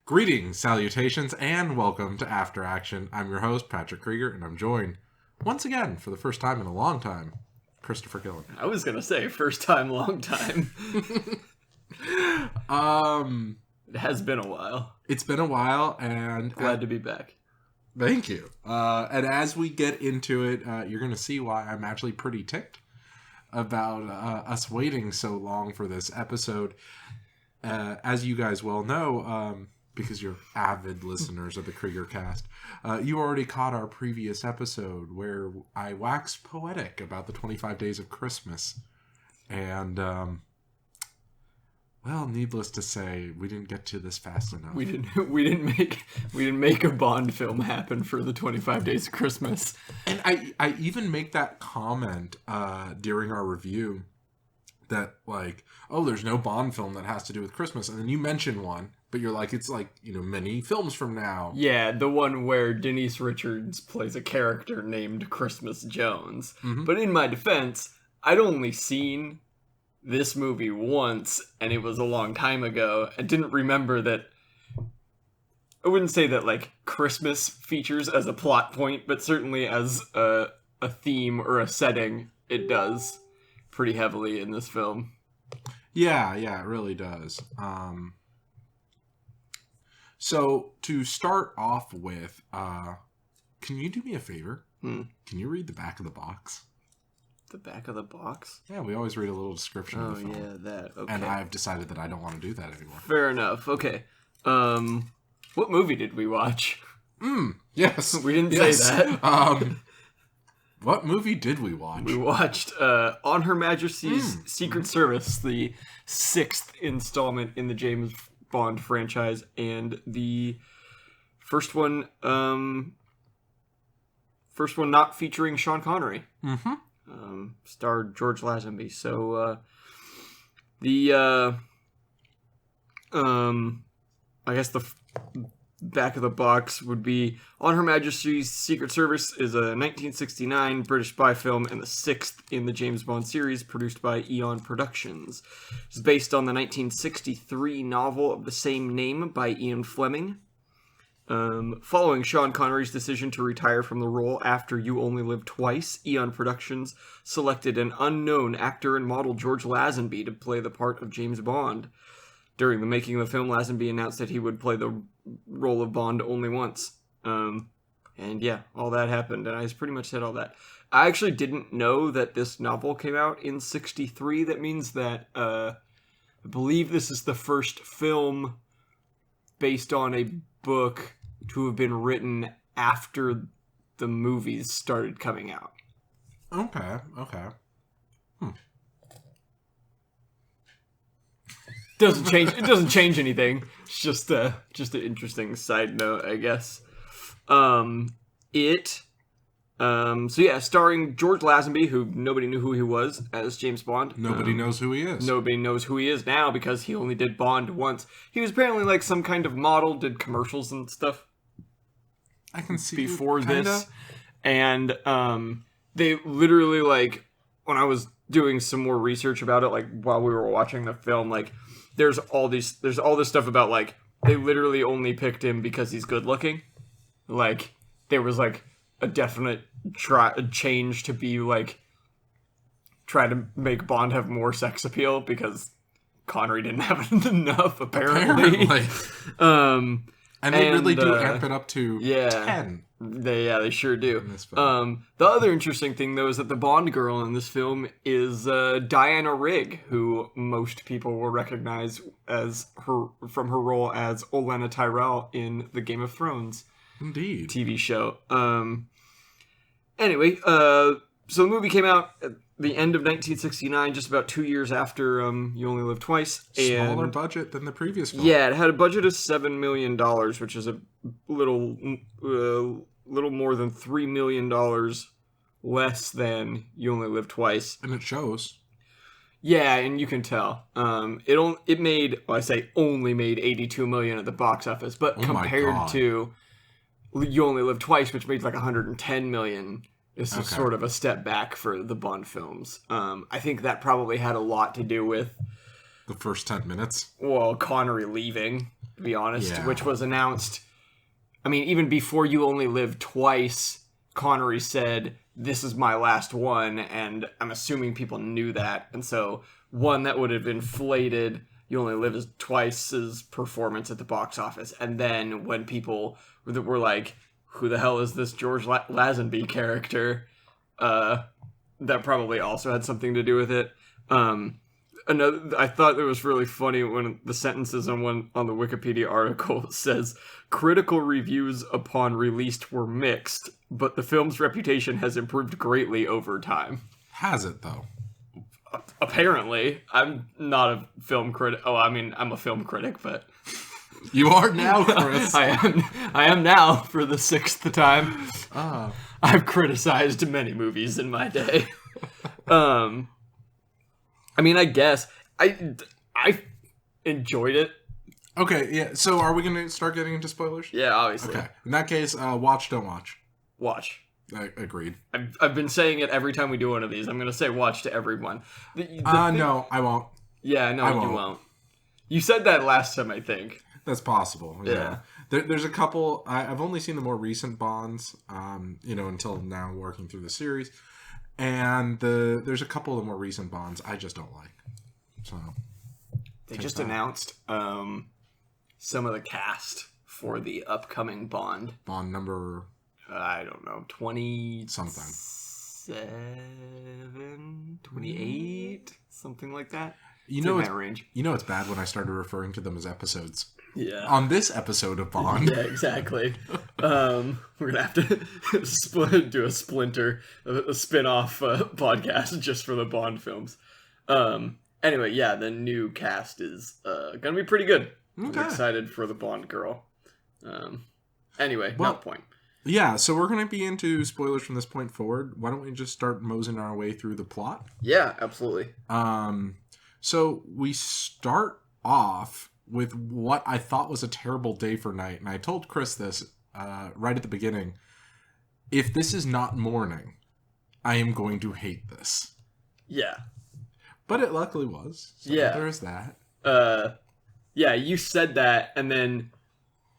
Greetings, salutations, and welcome to After Action. I'm your host, Patrick Krieger, and I'm joined, once again, for the first time in a long time, Christopher Gillen. I was gonna say, first time, long time. It has been a while. It's been a while, and... Glad to be back. Thank you. And as we get into it, you're going to see why I'm actually pretty ticked about us waiting so long for this episode. As you guys well know, because you're avid listeners of the Krieger cast, you already caught our previous episode where I waxed poetic about the 25 days of Christmas. And, well, needless to say, we didn't get to this fast enough. We didn't make a Bond film happen for the 25 days of Christmas. And I even make that comment during our review that, like, oh, there's no Bond film that has to do with Christmas. And then you mention one, but you're like, it's like, you know, many films from now. Yeah, the one where Denise Richards plays a character named Christmas Jones. Mm-hmm. But in my defense, I'd only seen this movie once, and it was a long time ago. I didn't remember that. I wouldn't say that, like, Christmas features as a plot point, but certainly as a theme or a setting, it does pretty heavily in this film. Yeah, it really does. So, to start off with, can you do me a favor? Can you read the back of the box? The back of the box? Yeah, we always read a little description of the film. Oh, yeah, that. Okay. And I've decided that I don't want to do that anymore. Fair enough. Okay. What movie did we watch? Yes. We didn't say that. What movie did we watch? We watched On Her Majesty's Secret Service, the 6th installment in the James Bond franchise, and the first one not featuring Sean Connery. Mm-hmm. Starred George Lazenby. So, I guess the back of the box would be On Her Majesty's Secret Service is a 1969 British spy film and the 6th in the James Bond series produced by Eon Productions. It's based on the 1963 novel of the same name by Ian Fleming. Following Sean Connery's decision to retire from the role after You Only Live Twice, Eon Productions selected an unknown actor and model George Lazenby to play the part of James Bond. During the making of the film, Lazenby announced that he would play the role of Bond only once. And yeah, all that happened, and I pretty much said all that. I actually didn't know that this novel came out in 1963. That means that I believe this is the first film based on a book to have been written after the movies started coming out. Okay. It doesn't change anything. It's just an interesting side note, I guess. So yeah, starring George Lazenby, who nobody knew who he was as James Bond. Nobody knows who he is. Nobody knows who he is now because he only did Bond once. He was apparently like some kind of model, did commercials and stuff. I can see before kinda. This, and they literally, like, when I was doing some more research about it, like while we were watching the film, like there's all this stuff about, like, they literally only picked him because he's good looking. Like, there was like a definite change to be like try to make Bond have more sex appeal because Connery didn't have enough apparently. And they really do amp it up to 10. They sure do. The other interesting thing, though, is that the Bond girl in this film is Diana Rigg, who most people will recognize from her role as Olenna Tyrell in the Game of Thrones TV show. Anyway, so the movie came out at the end of 1969, just about 2 years after You Only Live Twice. Smaller budget than the previous film. Yeah, it had a budget of $7 million, which is a little more than $3 million less than You Only Live Twice. And it shows. Yeah, and you can tell. It made, well, I say only made $82 million at the box office, but compared to You Only Live Twice, which made like $110 million, this is sort of a step back for the Bond films. I think that probably had a lot to do with the first 10 minutes. Well, Connery leaving. to be honest, Yeah. which was announced. I mean, even before You Only Live Twice, Connery said, "This is my last one," and I'm assuming people knew that, and so one that would have inflated You Only Live Twice's performance at the box office, and then when people were like, "Who the hell is this George Lazenby character?" That probably also had something to do with it. I thought it was really funny when the sentences on the Wikipedia article says, "Critical reviews upon release were mixed, but the film's reputation has improved greatly over time." Has it, though? Apparently. I'm not a film critic. Oh, I mean, I'm a film critic, but... You are now, Chris. I am now for the 6th time. Ah. I've criticized many movies in my day. I mean, I guess I enjoyed it. Okay, yeah. So are we going to start getting into spoilers? Yeah, obviously. Okay. In that case, watch, don't watch. Watch. Agreed. I've been saying it every time we do one of these. I'm going to say watch to everyone. No, I won't. Yeah, no, I you won't. You said that last time, I think. That's possible. Yeah. There's a couple. I've only seen the more recent Bonds, until now working through the series. And there's a couple of the more recent Bonds I just don't like. So they just announced some of the cast for the upcoming Bond. Bond number... I don't know, 20... something. 28? Something like that. That range. You know it's bad when I started referring to them as episodes. Yeah. On this episode of Bond. Yeah, exactly. We're going to have to do a spin-off podcast just for the Bond films. Anyway, yeah, the new cast is going to be pretty good. Okay. I'm excited for the Bond girl. Anyway, not the point. Yeah, so we're going to be into spoilers from this point forward. Why don't we just start moseying our way through the plot? Yeah, absolutely. So we start off with what I thought was a terrible day for night. And I told Chris this right at the beginning. If this is not morning, I am going to hate this. Yeah. But it luckily was. So yeah. There's that. Yeah, you said that, and then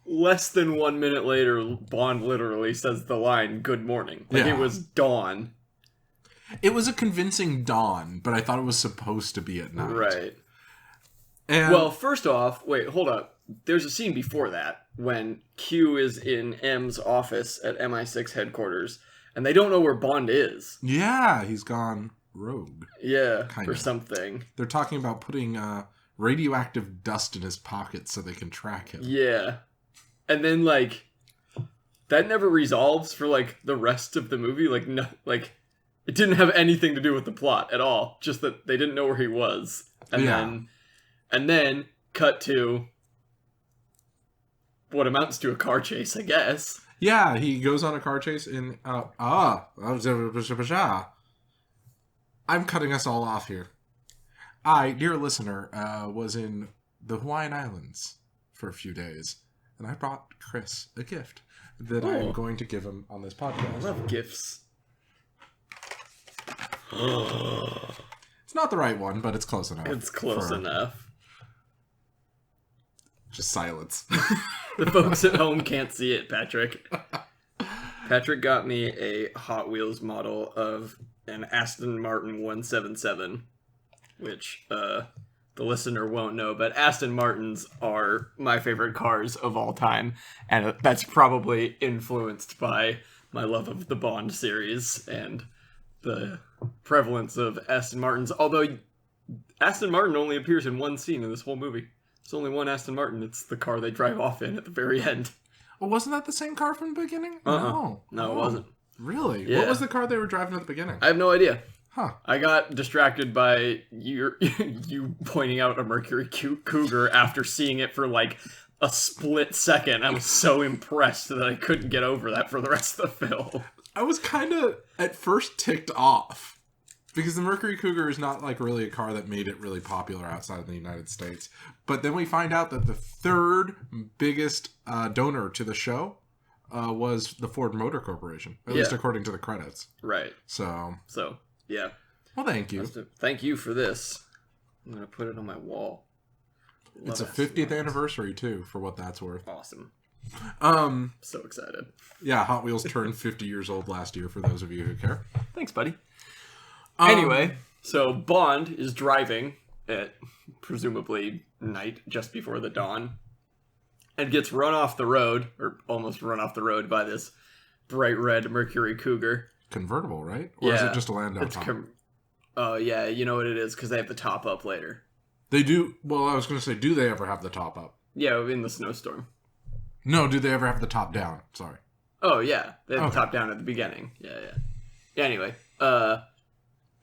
less than 1 minute later, Bond literally says the line, "Good morning." Like, it was dawn. It was a convincing dawn, but I thought it was supposed to be at night. Right. And well, first off, wait, hold up. There's a scene before that when Q is in M's office at MI6 headquarters, and they don't know where Bond is. Yeah, he's gone rogue. Yeah, Kinda. or something. They're talking about putting radioactive dust in his pocket so they can track him. Yeah. And then, like, that never resolves for, like, the rest of the movie. Like, no, like, it didn't have anything to do with the plot at all. Just that they didn't know where he was. And then cut to what amounts to a car chase, I guess. Yeah, he goes on a car chase in... I'm cutting us all off here. I, dear listener, was in the Hawaiian Islands for a few days. And I brought Chris a gift that I'm going to give him on this podcast. I love gifts. It's not the right one, but it's close enough. It's close enough. Just silence. The folks at home can't see it, Patrick. Patrick got me a Hot Wheels model of an Aston Martin 177, which the listener won't know, but Aston Martins are my favorite cars of all time, and that's probably influenced by my love of the Bond series and the prevalence of Aston Martins, although Aston Martin only appears in one scene in this whole movie. There's only one Aston Martin. It's the car they drive off in at the very end. Well, wasn't that the same car from the beginning? No, it wasn't. Really? Yeah. What was the car they were driving at the beginning? I have no idea. Huh. I got distracted by you pointing out a Mercury Cougar after seeing it for like a split second. I was so impressed that I couldn't get over that for the rest of the film. I was kind of at first ticked off because the Mercury Cougar is not like really a car that made it really popular outside of the United States. But then we find out that the third biggest donor to the show was the Ford Motor Corporation, at least according to the credits. Right. So yeah. Well, thank you. Thank you for this. I'm going to put it on my wall. It's a 50th anniversary too, for what that's worth. Awesome. So excited. Yeah, Hot Wheels turned 50 years old last year, for those of you who care. Thanks, buddy. Anyway, so Bond is driving at presumably night, just before the dawn, and gets run off the road, or almost run off the road, by this bright red Mercury Cougar. Convertible, right? Or is it just a Landau top? Oh, yeah, you know what it is, because they have the top up later. They do? Well, I was going to say, do they ever have the top up? Yeah, in the snowstorm. No, do they ever have the top down? Sorry. Oh, yeah. They have the top down at the beginning. Yeah. Anyway,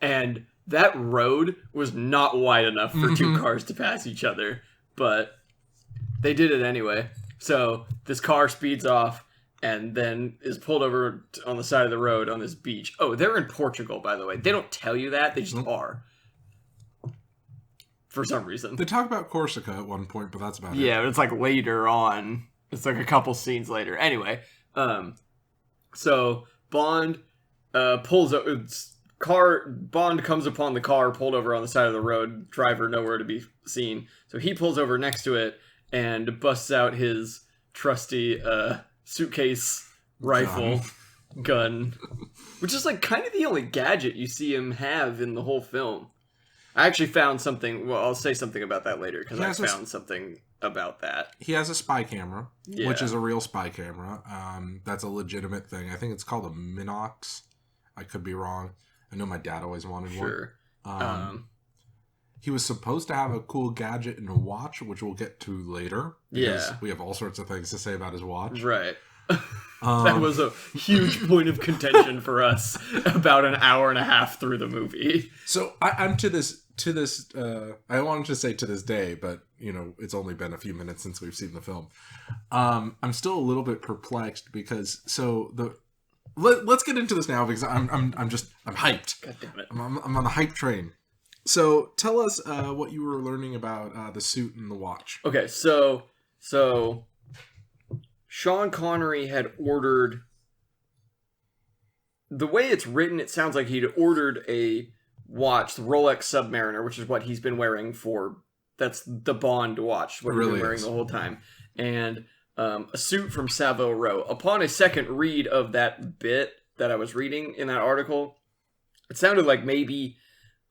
and that road was not wide enough for two cars to pass each other, but they did it anyway. So this car speeds off and then is pulled over on the side of the road on this beach. Oh, they're in Portugal, by the way. They don't tell you that. They just are. For some reason. They talk about Corsica at one point, but that's about it. Yeah, but it's like later on. It's like a couple scenes later. Anyway, so Bond pulls up. Bond comes upon the car pulled over on the side of the road. Driver nowhere to be seen. So he pulls over next to it and busts out his trusty suitcase rifle gun, which is like kind of the only gadget you see him have in the whole film. I actually found something. Well, I'll say something about that later because I found something about that. He has a spy camera, which is a real spy camera. That's a legitimate thing. I think it's called a Minox. I could be wrong. I know my dad always wanted one. He was supposed to have a cool gadget and a watch, which we'll get to later. Because we have all sorts of things to say about his watch. Right. That was a huge point of contention for us about an hour and a half through the movie. So I'm to this, I wanted to say to this day, but you know, it's only been a few minutes since we've seen the film. I'm still a little bit perplexed because let's get into this now because I'm hyped. God damn it. I'm on the hype train. So tell us what you were learning about the suit and the watch. Okay, so Sean Connery had ordered... The way it's written, it sounds like he'd ordered a watch, the Rolex Submariner, which is what he's been wearing for... That's the Bond watch, what he's been wearing the whole time. And a suit from Savile Row. Upon a second read of that bit that I was reading in that article, it sounded like maybe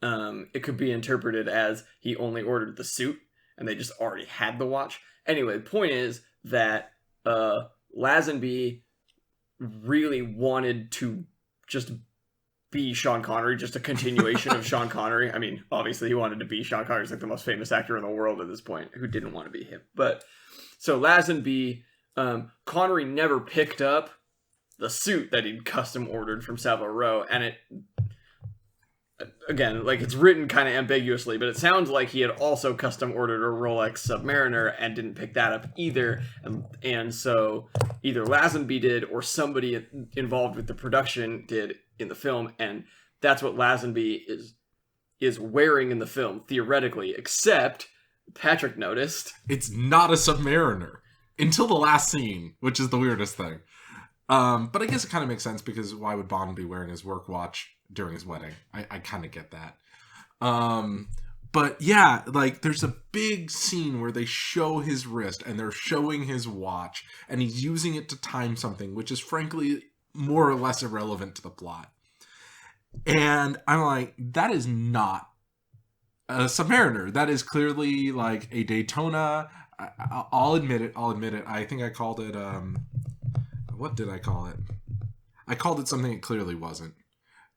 it could be interpreted as he only ordered the suit, and they just already had the watch. Anyway, the point is that Lazenby really wanted to just be Sean Connery, just a continuation of Sean Connery. I mean, obviously he wanted to be Sean Connery. He's like the most famous actor in the world at this point. Who didn't want to be him? But so Lazenby, Connery never picked up the suit that he'd custom ordered from Savile Row, and it, again, like it's written kind of ambiguously, but it sounds like he had also custom ordered a Rolex Submariner and didn't pick that up either. And so either Lazenby did or somebody involved with the production did in the film, and that's what Lazenby is wearing in the film, theoretically, except Patrick noticed it's not a Submariner until the last scene, which is the weirdest thing. But I guess it kind of makes sense because why would Bond be wearing his work watch during his wedding? I kind of get that. But yeah, like there's a big scene where they show his wrist and they're showing his watch and he's using it to time something, which is frankly more or less irrelevant to the plot. And I'm like, that is not a Submariner. That is clearly like a Daytona. I'll admit it. I think I called it, what did I call it? I called it something it clearly wasn't.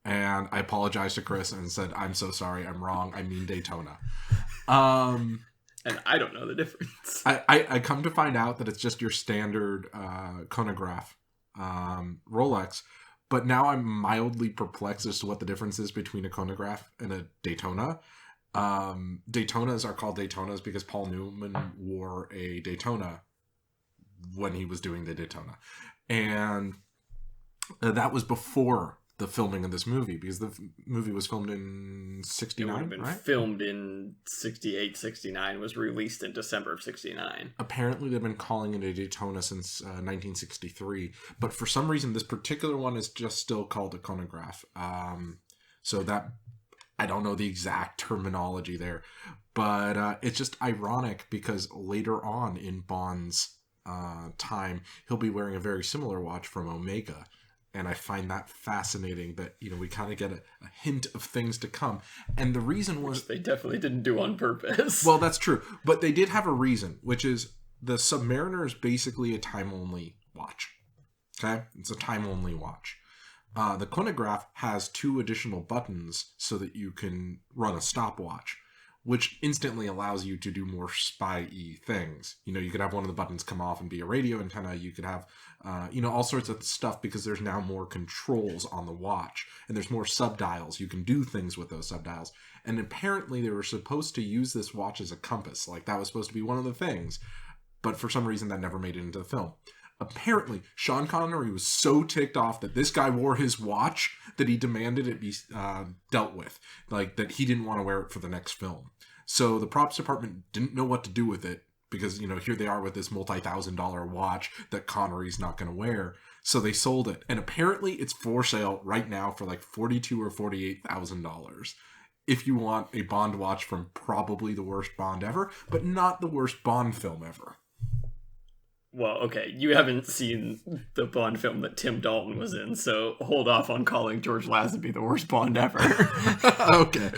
And I apologized to Chris and said, I'm so sorry, I'm wrong. I mean Daytona. And I don't know the difference. I come to find out that it's just your standard chronograph Rolex. But now I'm mildly perplexed as to what the difference is between a chronograph and a Daytona. Daytonas are called Daytonas because Paul Newman wore a Daytona when he was doing the Daytona. And that was before the filming of this movie, because the movie was filmed in 69, It would have been filmed in 68, 69, was released in December of 69. Apparently they've been calling it a Daytona since 1963, but for some reason this particular one is just still called a chronograph. So that I don't know the exact terminology there, but it's just ironic because later on in Bond's time, he'll be wearing a very similar watch from Omega. And I find that fascinating that, we kind of get a hint of things to come. And the reason was... Which they definitely didn't do on purpose. Well, that's true. But they did have a reason, which is the Submariner is basically a time-only watch. Okay? It's a time-only watch. The chronograph has 2 additional buttons so that you can run a stopwatch, which instantly allows you to do more spy-y things. You could have one of the buttons come off and be a radio antenna. You could have, all sorts of stuff because there's now more controls on the watch. And there's more subdials. You can do things with those subdials. And apparently they were supposed to use this watch as a compass. Like, that was supposed to be one of the things. But for some reason, that never made it into the film. Apparently, Sean Connery was so ticked off that this guy wore his watch that he demanded it be dealt with. Like, that he didn't want to wear it for the next film. So the props department didn't know what to do with it because, here they are with this multi-$1,000 watch that Connery's not going to wear. So they sold it. And apparently it's for sale right now for like $42,000 or $48,000. If you want a Bond watch from probably the worst Bond ever, but not the worst Bond film ever. Well, okay, you haven't seen the Bond film that Tim Dalton was in, so hold off on calling George Lazenby the worst Bond ever. Okay.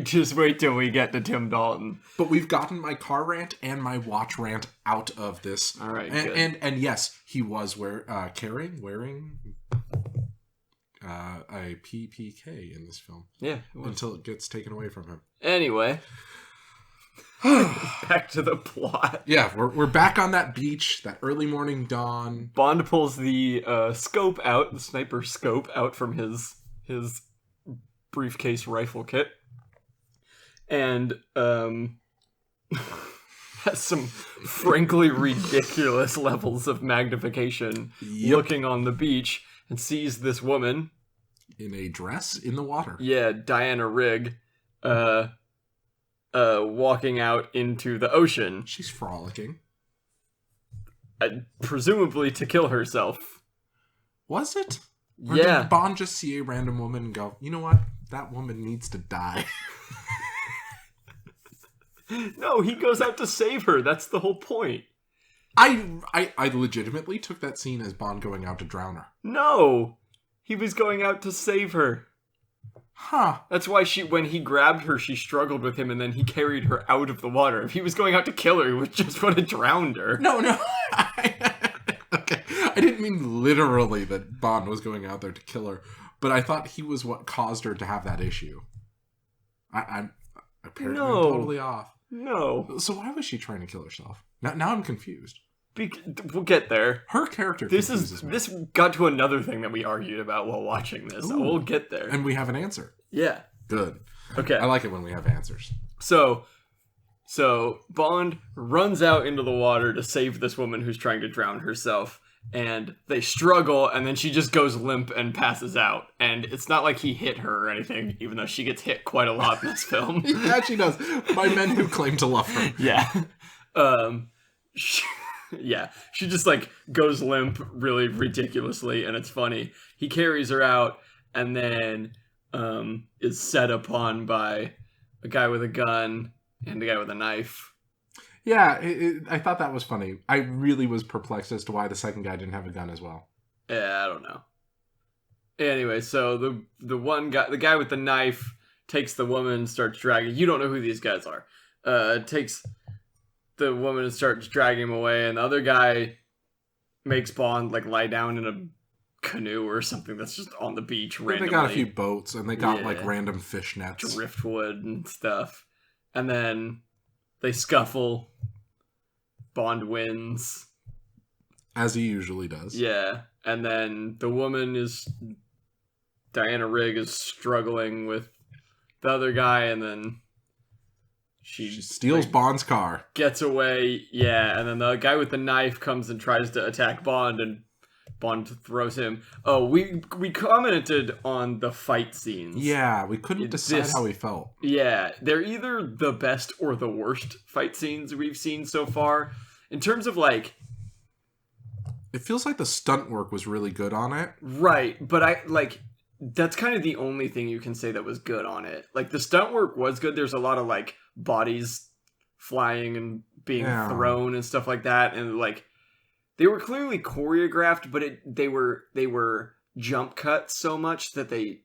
Just wait till we get to Tim Dalton. But we've gotten my car rant and my watch rant out of this. All right, and yes, he was wearing a PPK in this film. Yeah, until it gets taken away from him. Anyway, back to the plot. Yeah, we're back on that beach, that early morning dawn. Bond pulls the the sniper scope out from his briefcase rifle kit, and has some frankly ridiculous levels of magnification. Yep. Looking on the beach and sees this woman in a dress in the water. Yeah, Diana Rigg, walking out into the ocean. She's frolicking. Presumably to kill herself. Was it? Or yeah. Did Bond just see a random woman and go, you know what? That woman needs to die. No, he goes out to save her. That's the whole point. I legitimately took that scene as Bond going out to drown her. No! He was going out to save her. Huh. That's why when he grabbed her, she struggled with him, and then he carried her out of the water. If he was going out to kill her, he would just would have drowned her. No. Okay. I didn't mean literally that Bond was going out there to kill her, but I thought he was what caused her to have that issue. I'm apparently totally off. No. So why was she trying to kill herself? Now I'm confused. We'll get there. Her character. This got to another thing that we argued about while watching this. We'll get there, and we have an answer. Yeah. Good. Okay. I like it when we have answers. So Bond runs out into the water to save this woman who's trying to drown herself, and they struggle, and then she just goes limp and passes out. And it's not like he hit her or anything, even though she gets hit quite a lot in this film. Yeah, she does. By men who claim to love her. Yeah. She just goes limp really ridiculously, and it's funny. He carries her out and then is set upon by a guy with a gun and a guy with a knife. Yeah, I thought that was funny. I really was perplexed as to why the second guy didn't have a gun as well. Yeah, I don't know. Anyway, so the one guy, the guy with the knife, takes the woman and starts dragging. You don't know who these guys are. Takes the woman and starts dragging him away, and the other guy makes Bond lie down in a canoe or something that's just on the beach randomly. They got a few boats, and they got random fish nets, driftwood and stuff, and then they scuffle. Bond wins, as he usually does. Yeah, and then the woman Diana Rigg is struggling with the other guy, and then she steals Bond's car. Gets away, yeah, and then the guy with the knife comes and tries to attack Bond, and Bond throws him. Oh, we commented on the fight scenes. Yeah, we couldn't decide how we felt. Yeah, they're either the best or the worst fight scenes we've seen so far. In terms of it feels like the stunt work was really good on it. Right, but that's kind of the only thing you can say that was good on it. Like, the stunt work was good. There's a lot of, like, bodies flying and being thrown and stuff like that. And, like, they were clearly choreographed, but they were jump cuts so much that the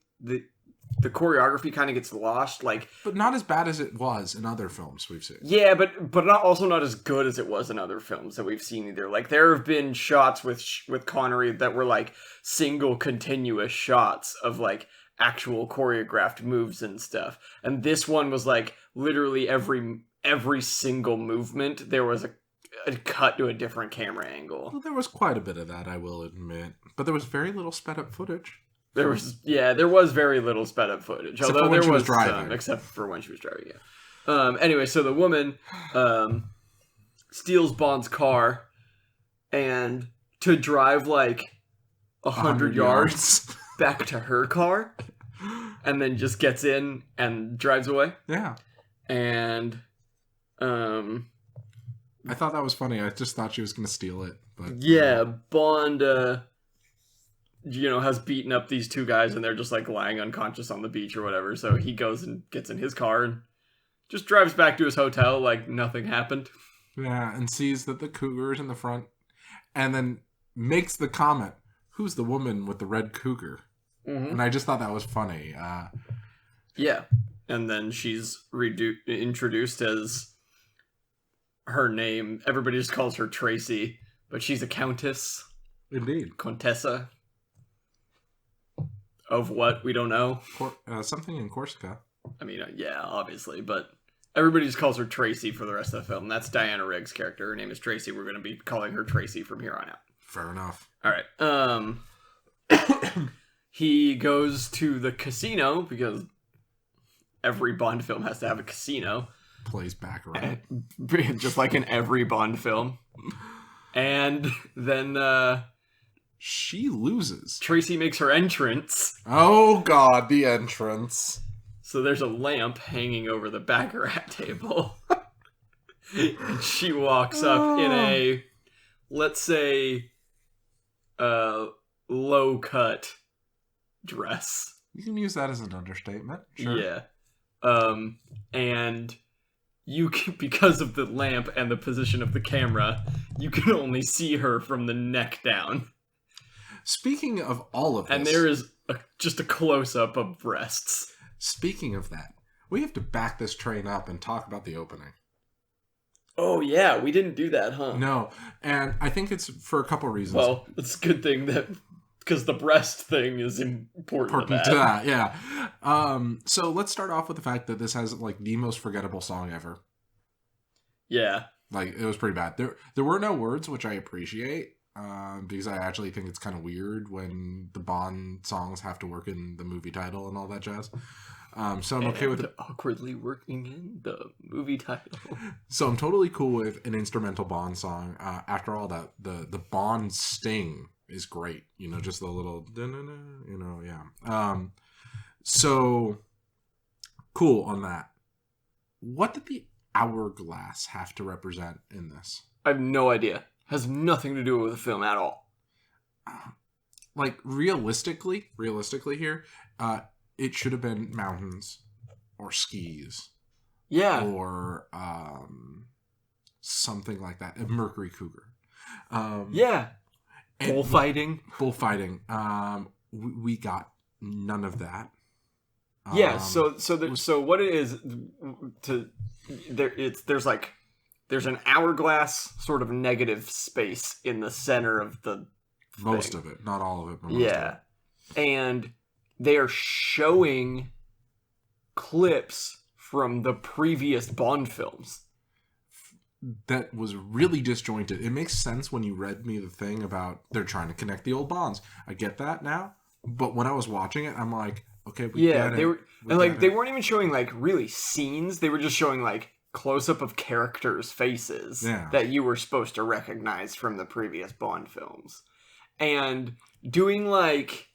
choreography kind of gets lost. Like, but not as bad as it was in other films we've seen. Yeah, but also not as good as it was in other films that we've seen either. Like, there have been shots with Connery that were, like, single continuous shots of, like, actual choreographed moves and stuff. And this one was, like, literally every single movement, there was a cut to a different camera angle. Well, there was quite a bit of that, I will admit. But there was very little sped up footage. There was very little sped up footage. Except for when she was driving. Except for when she was driving, yeah. Anyway, so the woman steals Bond's car and to drive like 100 yards back to her car and then just gets in and drives away. Yeah. And I thought that was funny. I just thought she was going to steal it. But yeah, Bond has beaten up these two guys and they're just like lying unconscious on the beach or whatever. So he goes and gets in his car and just drives back to his hotel like nothing happened. Yeah, and sees that the cougar is in the front and then makes the comment, "Who's the woman with the red cougar?" Mm-hmm. And I just thought that was funny. Yeah. And then she's introduced as her name. Everybody just calls her Tracy, but she's a countess. Indeed. Contessa. Of what? We don't know. Something in Corsica. I mean, yeah, obviously, but everybody just calls her Tracy for the rest of the film. That's Diana Rigg's character. Her name is Tracy. We're going to be calling her Tracy from here on out. Fair enough. All right. He goes to the casino because every Bond film has to have a casino. Plays back around. Just like in every Bond film. And then she loses. Tracy makes her entrance. Oh god, the entrance. So there's a lamp hanging over the baccarat table. And she walks up in a, let's say, low-cut dress. You can use that as an understatement. Sure. Yeah. And you can, because of the lamp and the position of the camera, you can only see her from the neck down. Speaking of all of this... And there is just a close-up of breasts. Speaking of that, we have to back this train up and talk about the opening. Oh, yeah. We didn't do that, huh? No. And I think it's for a couple reasons. Well, it's a good thing that... Because the breast thing is important to that. Yeah. So let's start off with the fact that this has, like, the most forgettable song ever. Yeah. Like, it was pretty bad. There were no words, which I appreciate. Because I actually think it's kind of weird when the Bond songs have to work in the movie title and all that jazz. So I'm okay with it. Awkwardly working in the movie title. So I'm totally cool with an instrumental Bond song. After all, that the Bond sting is great. You know, just the little, you know, yeah. So cool on that. What did the hourglass have to represent in this? I have no idea. Has nothing to do with the film at all. Like, realistically here, it should have been mountains or skis. Yeah. Or something like that. A Mercury Cougar. Yeah. Bullfighting. We got none of that. Yeah, so what it is there's an hourglass sort of negative space in the center of the most thing. Of it, not all of it, but most of it. And they are showing clips from the previous Bond films. That was really disjointed. It makes sense when you read me the thing about they're trying to connect the old Bonds. I get that now, but when I was watching it, I'm like, okay, we get it. They were, and like they weren't even showing like really scenes. They were just showing like close up of characters' faces that you were supposed to recognize from the previous Bond films, and doing like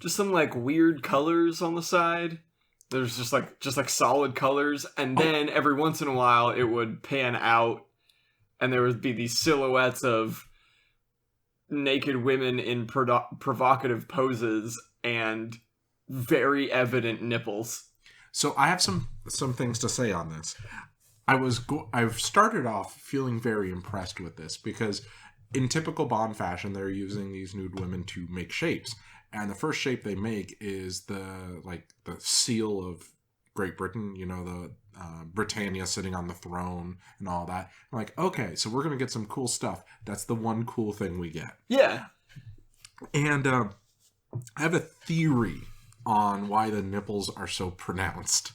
just some like weird colors on the side. There's just like solid colors, and then every once in a while it would pan out, and there would be these silhouettes of naked women in provocative poses, and very evident nipples. So I have some things to say on this. I've started off feeling very impressed with this because in typical Bond fashion, they're using these nude women to make shapes. And the first shape they make is the seal of Great Britain, the Britannia sitting on the throne and all that. I'm like, okay, so we're going to get some cool stuff. That's the one cool thing we get. Yeah. And I have a theory on why the nipples are so pronounced,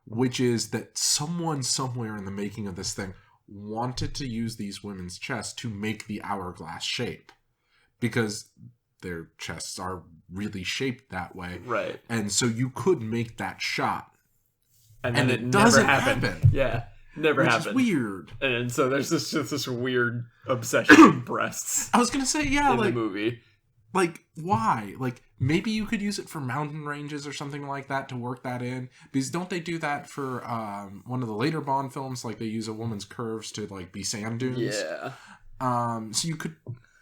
which is that someone somewhere in the making of this thing wanted to use these women's chests to make the hourglass shape because their chests are really shaped that way. Right. And so you could make that shot. And it doesn't never happened. happen. Yeah. Never happened. Which is weird. And so there's this weird obsession with breasts. I was going to say, yeah. In the movie. Like, why? Like, maybe you could use it for mountain ranges or something like that to work that in. Because don't they do that for one of the later Bond films? Like, they use a woman's curves to, be sand dunes. Yeah. So you could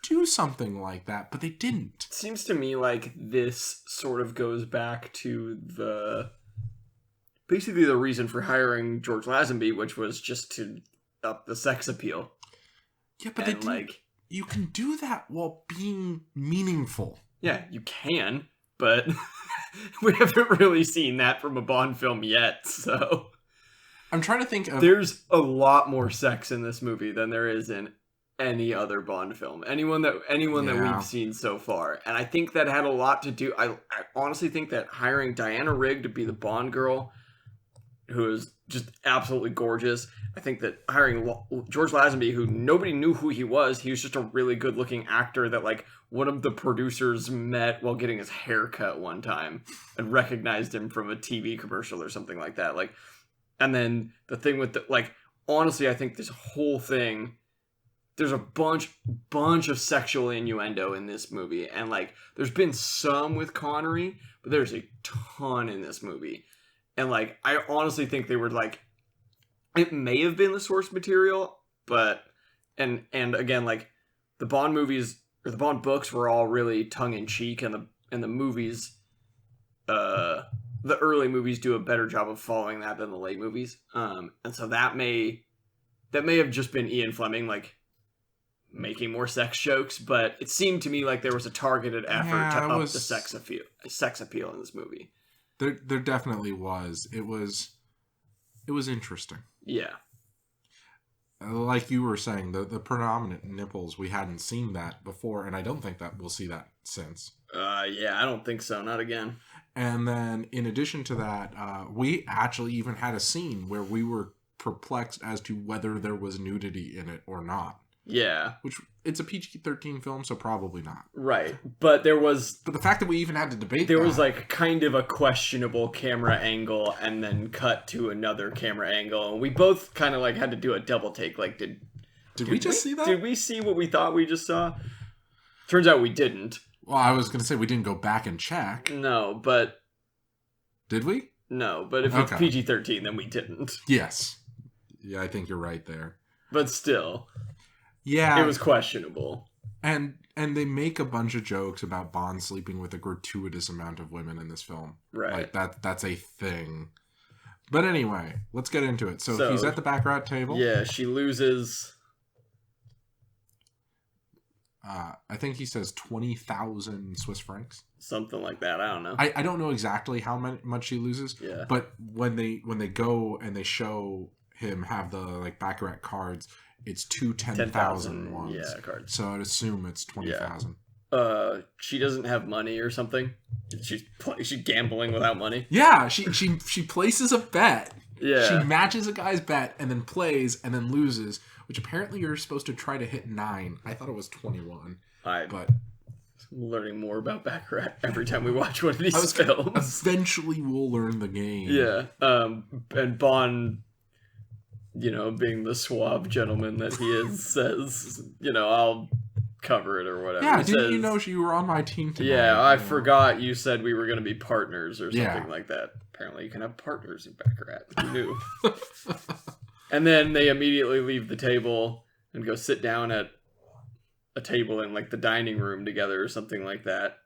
do something like that, but they didn't. It seems to me like this sort of goes back to basically the reason for hiring George Lazenby, which was just to up the sex appeal. Yeah, but you can do that while being meaningful. Yeah, you can, but we haven't really seen that from a Bond film yet, so... I'm trying to think of... There's a lot more sex in this movie than there is in any other Bond film. Anyone that we've seen so far. And I think that had a lot to do... I honestly think that hiring Diana Rigg to be the Bond girl, who is just absolutely gorgeous... I think that hiring George Lazenby, who nobody knew who he was just a really good-looking actor that, one of the producers met while getting his hair cut one time and recognized him from a TV commercial or something like that. And then the thing with honestly, I think this whole thing, there's a bunch of sexual innuendo in this movie. And, there's been some with Connery, but there's a ton in this movie. And, I honestly think they were, it may have been the source material, but and again, the Bond movies or the Bond books were all really tongue in cheek, and the movies, the early movies do a better job of following that than the late movies. And so that may have just been Ian Fleming making more sex jokes, but it seemed to me like there was a targeted effort to up the sex appeal in this movie. There definitely was. It was interesting. Yeah. Like you were saying, the predominant nipples, we hadn't seen that before, and I don't think that we'll see that since. Yeah, I don't think so. Not again. And then, in addition to that, we actually even had a scene where we were perplexed as to whether there was nudity in it or not. Yeah. Which, it's a PG-13 film, so probably not. Right. But the fact that we even had to debate there was kind of a questionable camera angle and then cut to another camera angle. And we both kind of had to do a double take. Did we just see that? Did we see what we thought we just saw? Turns out we didn't. Well, I was going to say we didn't go back and check. No, but... Did we? No, but if it's PG-13, then we didn't. Yes. Yeah, I think you're right there. But still... Yeah. It was questionable. And they make a bunch of jokes about Bond sleeping with a gratuitous amount of women in this film. Right. That's a thing. But anyway, let's get into it. So he's at the baccarat table. Yeah, she loses... I think he says 20,000 Swiss francs. Something like that. I don't know. I don't know exactly how much she loses. Yeah. But when they go and they show him have the baccarat cards... It's 10,000 ones. Yeah, cards. So I'd assume it's 20,000. Yeah. She doesn't have money or something. She's gambling without money. Yeah, she places a bet. Yeah. She matches a guy's bet and then plays and then loses, which apparently you're supposed to try to hit 9. I thought it was 21. But I'm learning more about Baccarat every time we watch one of these films. Eventually we'll learn the game. Yeah. And Bond, being the suave gentleman that he is, says, I'll cover it or whatever. Yeah, didn't you know you were on my team tonight? Yeah, I forgot you said we were going to be partners or something like that. Apparently you can have partners in Baccarat. Who knew? And then they immediately leave the table and go sit down at a table in the dining room together or something like that.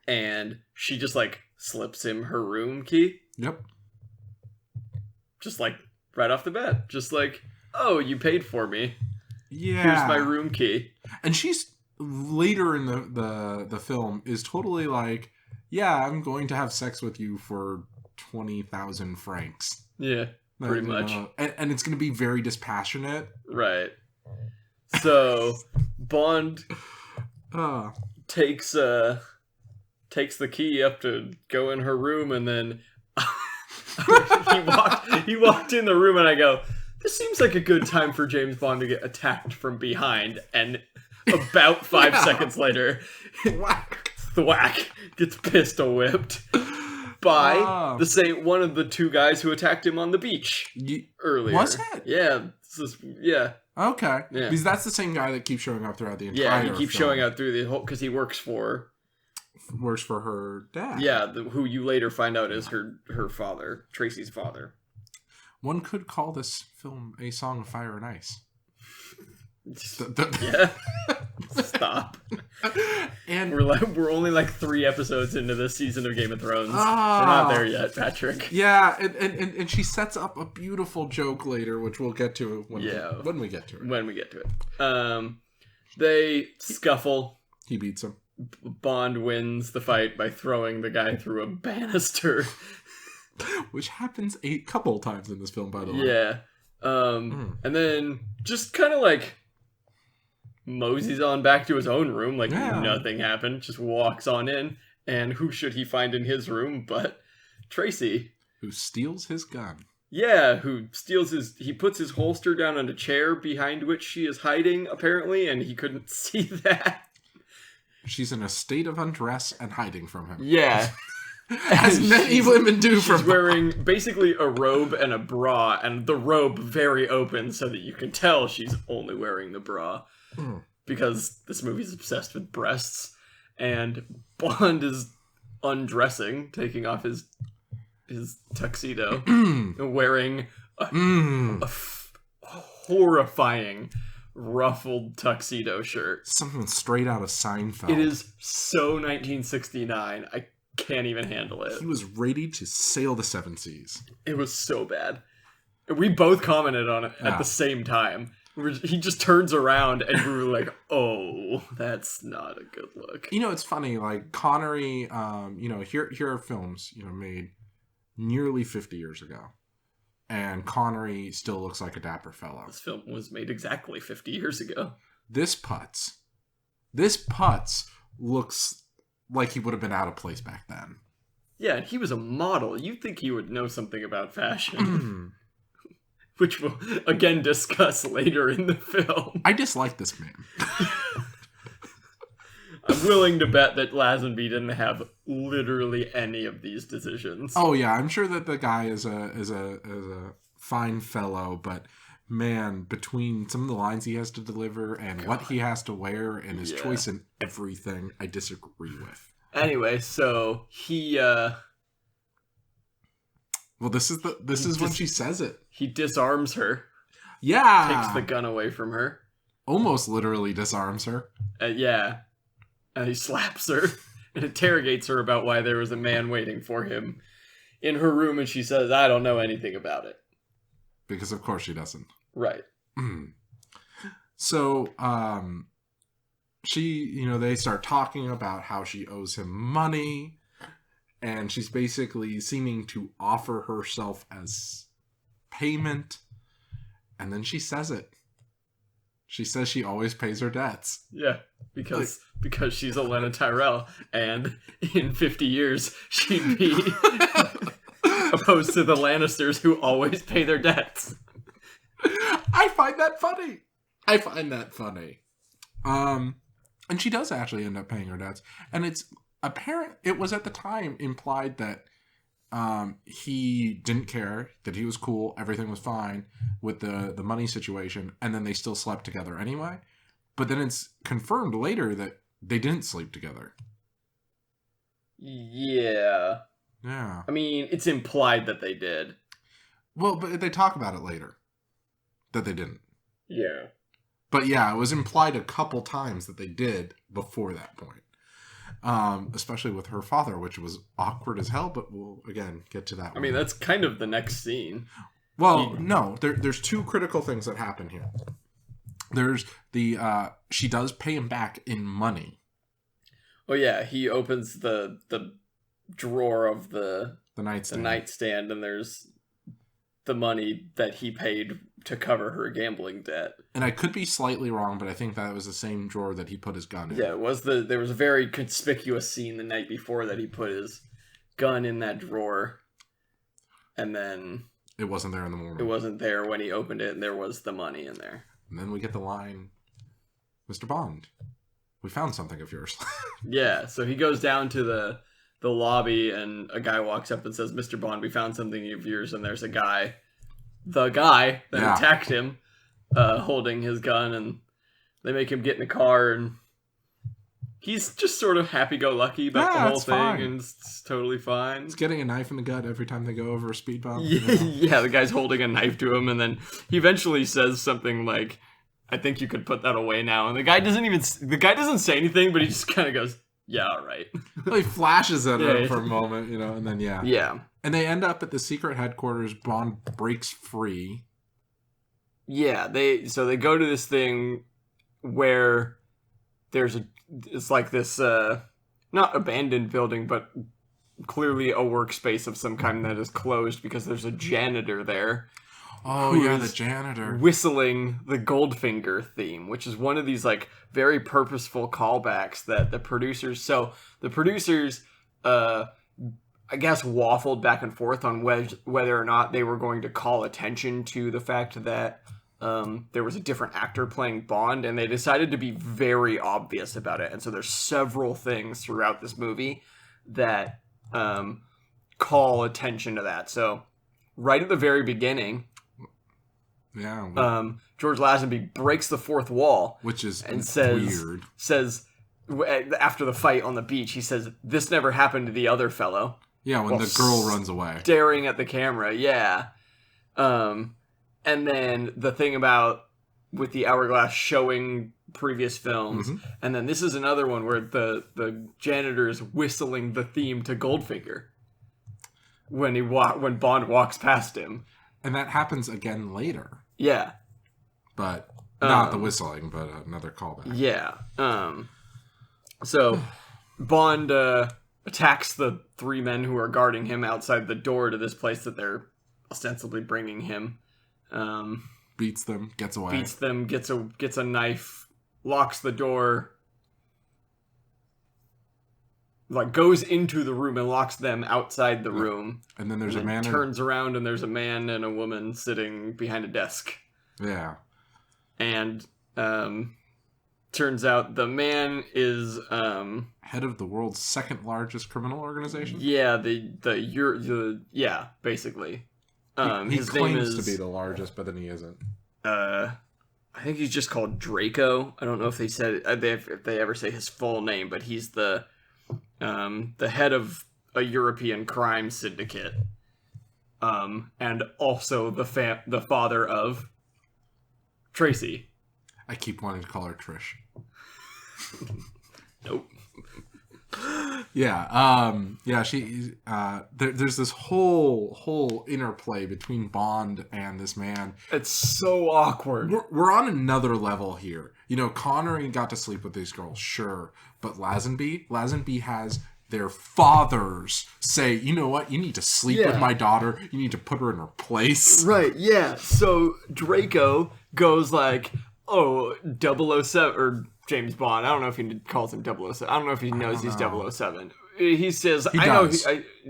and she just, like, slips him her room key. Yep. Just, like, right off the bat. Just like, oh, you paid for me. Yeah. Here's my room key. And she's, later in the film, is totally like, yeah, I'm going to have sex with you for 20,000 francs. Yeah, pretty much. And it's going to be very dispassionate. Right. So, Bond takes the key up to go in her room, and then he walked in the room, and I go, this seems like a good time for James Bond to get attacked from behind, and about 5 seconds later, thwack, gets pistol whipped by one of the two guys who attacked him on the beach earlier. Was it? Yeah. Yeah. Okay. Yeah. Because that's the same guy that keeps showing up throughout the entire film. Yeah, he keeps film. showing up through the whole, because he works for her dad. Yeah, who you later find out is her father, Tracy's father. One could call this film a song of fire and ice. Yeah. Stop. And we're only like 3 episodes into this season of Game of Thrones. We're not there yet, Patrick. Yeah, and she sets up a beautiful joke later, which we'll get to when we get to it. When we get to it. They scuffle. He beats him. Bond wins the fight by throwing the guy through a banister. Which happens a couple times in this film, by the way. Yeah. And then just kind of like moseys on back to his own room like nothing happened. Just walks on in. And who should he find in his room but Tracy. Who steals his gun. Yeah, who steals he puts his holster down on a chair behind which she is hiding, apparently, and he couldn't see that. She's in a state of undress and hiding from him. Yeah. As many women do from She's wearing basically a robe and a bra, and the robe very open so that you can tell she's only wearing the bra. Because this movie's obsessed with breasts. And Bond is undressing, taking off his tuxedo, and wearing a horrifying ruffled tuxedo shirt. Something straight out of Seinfeld. It is so 1969. I can't even handle it. He was ready to sail the 7 seas. It was so bad. We both commented on it at the same time. He just turns around and we were like, oh, that's not a good look. You know, it's funny, like Connery, here are films, made nearly 50 years ago. And Connery still looks like a dapper fellow. This film was made exactly 50 years ago. This Putz looks like he would have been out of place back then. Yeah, and he was a model. You'd think he would know something about fashion. Which we'll, again, discuss later in the film. I dislike this man. I'm willing to bet that Lazenby didn't have literally any of these decisions. Oh yeah, I'm sure that the guy is a fine fellow, but man, between some of the lines he has to deliver and what he has to wear and his choice in everything, I disagree with. Anyway, so he well, this is when she says it. He disarms her. Yeah. Takes the gun away from her. Almost literally disarms her. Yeah. And he slaps her and interrogates her about why there was a man waiting for him in her room, and she says, I don't know anything about it. Because of course she doesn't. Right. So, they start talking about how she owes him money, and she's basically seeming to offer herself as payment, and then she says it. She says she always pays her debts. Yeah, because she's Olenna Tyrell, and in 50 years she'd be opposed to the Lannisters who always pay their debts. I find that funny. And she does actually end up paying her debts, and it's apparent. It was at the time implied that he didn't care, that he was cool, everything was fine with the money situation, and then they still slept together anyway. But then it's confirmed later that they didn't sleep together. Yeah. Yeah. I mean, it's implied that they did. Well, but they talk about it later. That they didn't. Yeah. But yeah, it was implied a couple times that they did before that point. especially with her father, which was awkward as hell, but we'll, again, get to that. I mean, that's kind of the next scene. Well, no, there's two critical things that happen here. There's the, she does pay him back in money. Oh, yeah, he opens the drawer of the nightstand, and there's the money that he paid to cover her gambling debt. And I could be slightly wrong, but I think that was the same drawer that he put his gun in. Yeah, there was a very conspicuous scene the night before that he put his gun in that drawer, and then it wasn't there in the morning. It wasn't there when he opened it, and there was the money in there. And then we get the line, "Mr. Bond, we found something of yours." Yeah, so he goes down to the lobby, and a guy walks up and says, "Mr. Bond, we found something of yours," and there's the guy that attacked him, holding his gun, and they make him get in the car, and he's just sort of happy-go-lucky about the whole thing, fine. And it's totally fine. He's getting a knife in the gut every time they go over a speed bump. Yeah, the guy's holding a knife to him, and then he eventually says something like, "I think you could put that away now," and the guy doesn't say anything, but he just kind of goes, "Yeah, all right." Well, he flashes at her for a moment, and then yeah. Yeah. And they end up at the secret headquarters. Bond breaks free. Yeah, they go to this thing where it's like this not abandoned building, but clearly a workspace of some kind that is closed because there's a janitor there. Oh yeah, the janitor whistling the Goldfinger theme, which is one of these like very purposeful callbacks that the producers. So the producers, I guess, waffled back and forth on whether or not they were going to call attention to the fact that there was a different actor playing Bond, and they decided to be very obvious about it. And so there's several things throughout this movie that call attention to that. So right at the very beginning. Yeah. George Lazenby breaks the fourth wall, which is and weird. Says after the fight on the beach, he says, "This never happened to the other fellow." Yeah, when the girl runs away, staring at the camera. Yeah. And then the thing about with the hourglass showing previous films, and then this is another one where the janitor is whistling the theme to Goldfinger when Bond walks past him, and that happens again later. Yeah. But not the whistling, but another callback. Yeah. So Bond attacks the three men who are guarding him outside the door to this place that they're ostensibly bringing him. Beats them, gets away. Gets a knife, locks the door, like goes into the room and locks them outside the room. And then there's a man. Turns around and there's a man and a woman sitting behind a desk. Yeah. And turns out the man is head of the world's second largest criminal organization. Yeah, yeah, basically. He claims to be the largest, but then he isn't. I think he's just called Draco. I don't know if they said if they ever say his full name, but he's the head of a European crime syndicate, and also the father of Tracy. I keep wanting to call her Trish. Nope. Yeah. She. There's this whole interplay between Bond and this man. It's so awkward. We're on another level here. Connery got to sleep with these girls, sure, but Lazenby has their fathers say, "You know what? You need to sleep with my daughter. You need to put her in her place." Right. Yeah. So Draco goes like, "Oh, 007 or James Bond." I don't know if he calls him 007. I don't know if he knows he's 007. He says,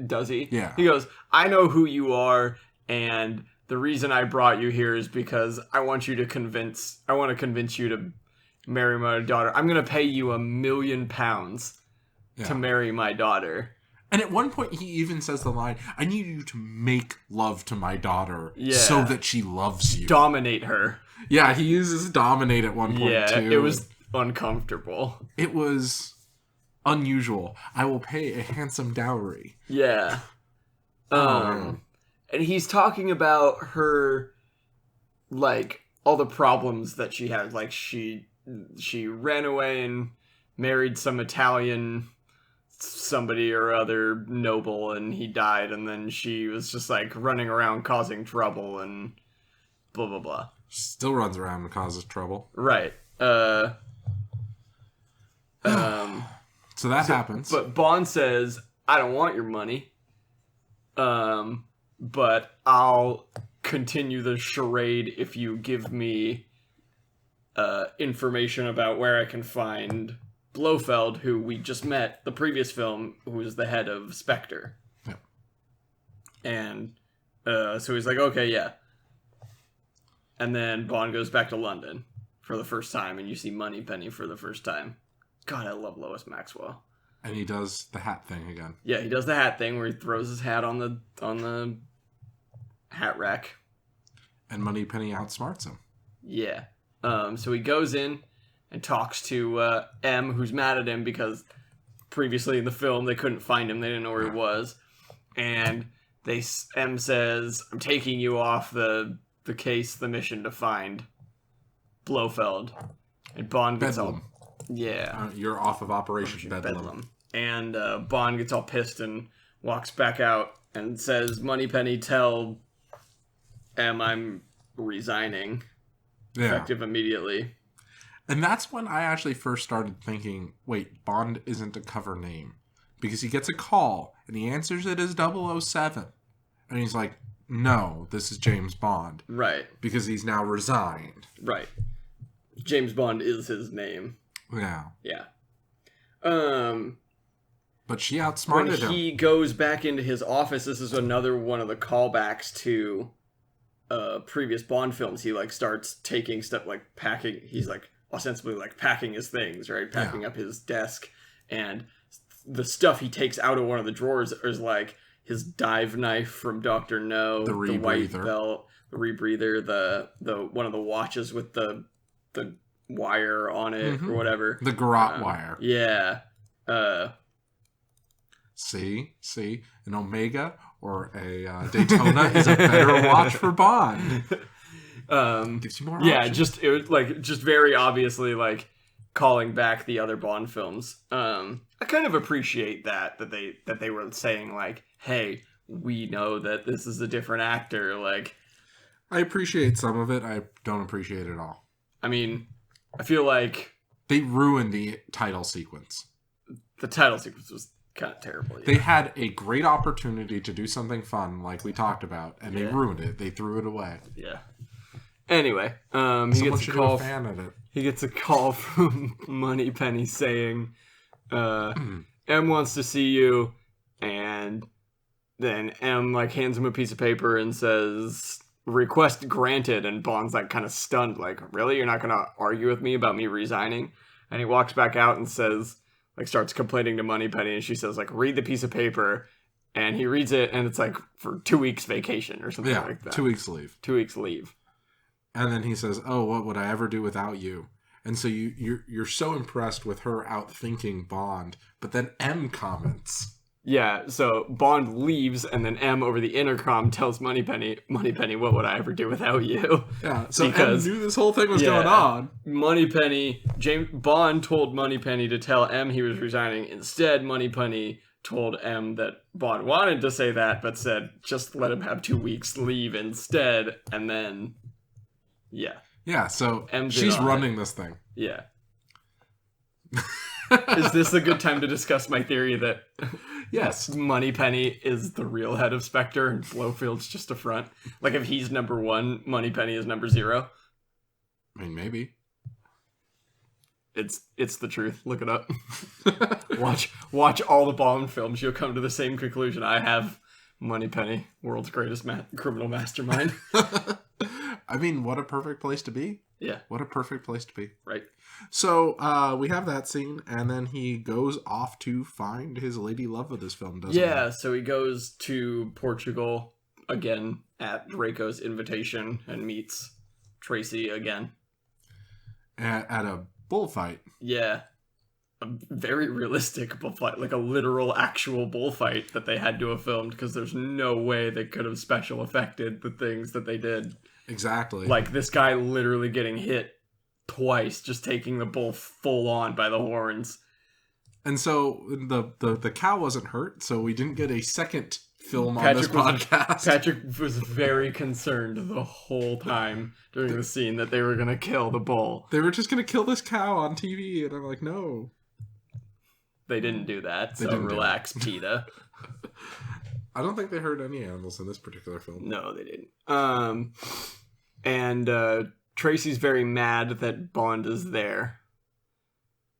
does he? Yeah. He goes, "I know who you are, and the reason I brought you here is because I want to convince you to marry my daughter. I'm going to pay you £1 million to marry my daughter." And at one point, he even says the line, "I need you to make love to my daughter so that she loves you. Dominate her." Yeah, he uses dominate at one point, too. It was uncomfortable. It was unusual. "I will pay a handsome dowry." Yeah. And he's talking about her, like, all the problems that she had. Like, she ran away and married some Italian somebody or other noble and he died, and then she was just like running around causing trouble and blah blah blah. Still runs around and causes trouble. Right. So that happens. But Bond says, I don't want your money. But I'll continue the charade if you give me information about where I can find Blofeld, who we just met the previous film, who was the head of Spectre. Yep. And so he's like, okay, yeah. And then Bond goes back to London for the first time, and you see Moneypenny for the first time. God, I love Lois Maxwell. And he does the hat thing again. Yeah, he does the hat thing where he throws his hat on the hat rack. And Moneypenny outsmarts him. Yeah. So he goes in and talks to M, who's mad at him because previously in the film they couldn't find him. They didn't know where he was. And M says, I'm taking you off the case, the mission to find Blofeld. And Bond gets Bedlam. Yeah. You're off of Operation Bedlam. And Bond gets all pissed and walks back out and says, Moneypenny, tell M I'm resigning. Yeah. Effective immediately. And that's when I actually first started thinking, wait, Bond isn't a cover name. Because he gets a call, and he answers it as 007. And he's like, no, this is James Bond. Right. Because he's now resigned. Right. James Bond is his name. Yeah. Yeah. But she outsmarted him. When he goes back into his office, this is another one of the callbacks to previous Bond films. He like starts taking stuff, like packing. He's like ostensibly like packing his things, right? Packing up his desk, and the stuff he takes out of one of the drawers is like his dive knife from Dr. No, the white belt, the rebreather, the one of the watches with the wire on it or whatever. The garrote wire. Yeah. See, an Omega or a Daytona is a better watch for Bond. Gives you more options. Just very obviously like calling back the other Bond films. I kind of appreciate that they were saying like, hey, we know that this is a different actor. Like, I appreciate some of it. I don't appreciate it all. I mean, I feel like they ruined the title sequence. The title sequence was kind of terrible. Yeah. They had a great opportunity to do something fun, like we talked about, and they ruined it. They threw it away. Yeah. Anyway, he gets a call. He gets a call from Moneypenny saying, "M wants to see you," and then M like hands him a piece of paper and says, "Request granted." And Bond's like kind of stunned, like, "Really? You're not gonna argue with me about me resigning?" And he walks back out and says, like, starts complaining to Moneypenny, and she says, like, "Read the piece of paper." And he reads it, and it's like for 2 weeks vacation or something like that. 2 weeks leave. 2 weeks leave. And then he says, "Oh, what would I ever do without you?" And so you're so impressed with her outthinking Bond, but then M comments. Yeah, so Bond leaves, and then M over the intercom tells Moneypenny, "What would I ever do without you?" Yeah, so because M knew this whole thing was going on. Bond told Moneypenny to tell M he was resigning. Instead, Moneypenny told M that Bond wanted to say that, but said just let him have 2 weeks leave instead, and then yeah, so she's running this thing. Yeah. Is this a good time to discuss my theory that yes, Moneypenny is the real head of Spectre and Blofeld's just a front? Like if he's number 1, Moneypenny is number 0. I mean, maybe. It's the truth. Look it up. Watch all the Bond films. You'll come to the same conclusion. I have Moneypenny, world's greatest criminal mastermind. I mean, what a perfect place to be. Yeah. What a perfect place to be. Right. So, we have that scene, and then he goes off to find his lady love of this film, doesn't he? Yeah, so he goes to Portugal again at Draco's invitation and meets Tracy again. At a bullfight. Yeah. A very realistic bullfight, like a literal, actual bullfight that they had to have filmed, because there's no way they could have special effected the things that they did. Exactly. Like this guy literally getting hit twice, just taking the bull full on by the horns. And so the cow wasn't hurt, so we didn't get a second film on this podcast. Patrick was very concerned the whole time during the scene that they were going to kill the bull. They were just going to kill this cow on TV, and I'm like, no. They didn't do that, so relax, PETA. I don't think they hurt any animals in this particular film. No, they didn't. And Tracy's very mad that Bond is there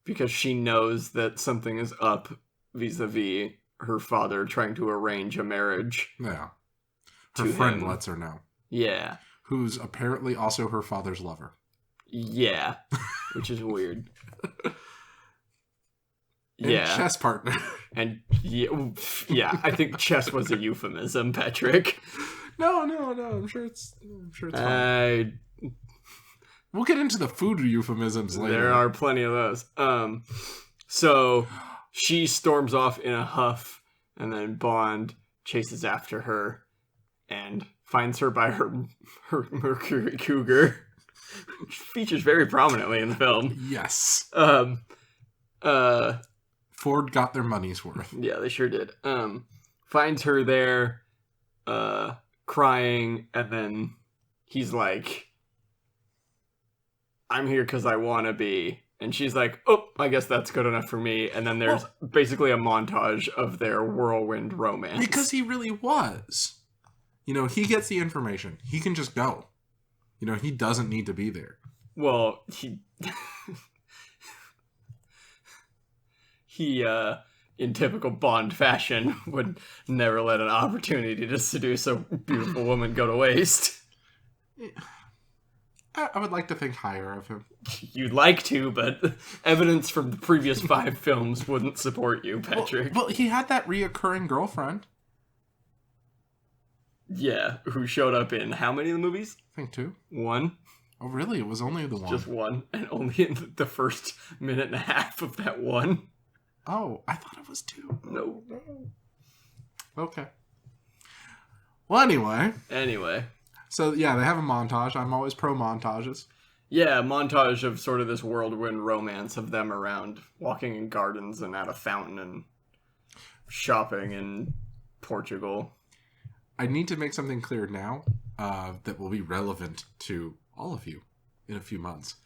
because she knows that something is up vis-a-vis her father trying to arrange a marriage. Yeah. Her friend lets her know. Yeah. Who's apparently also her father's lover. Yeah. Which is weird. And chess partner. And yeah, I think chess was a euphemism, Patrick. No, I'm sure it's fine. We'll get into the food euphemisms later. There are plenty of those. So she storms off in a huff, and then Bond chases after her and finds her by her Mercury Cougar, which features very prominently in the film. Yes. Ford got their money's worth. Yeah, they sure did. Finds her there, crying, and then he's like, I'm here because I want to be. And she's like, oh, I guess that's good enough for me. And then there's basically a montage of their whirlwind romance. Because he really was. You know, he gets the information. He can just go. You know, he doesn't need to be there. Well, he... in typical Bond fashion, would never let an opportunity to seduce a beautiful woman go to waste. I would like to think higher of him. You'd like to, but evidence from the previous 5 films wouldn't support you, Patrick. Well, he had that reoccurring girlfriend. Yeah, who showed up in how many of the movies? I think 2. 1. Oh, really? It was only the 1. Just 1, and only in the first minute and a half of that 1. Oh, I thought it was 2. No. Okay. Well, anyway. So, yeah, they have a montage. I'm always pro montages. Yeah, a montage of sort of this whirlwind romance of them around walking in gardens and at a fountain and shopping in Portugal. I need to make something clear now that will be relevant to all of you in a few months.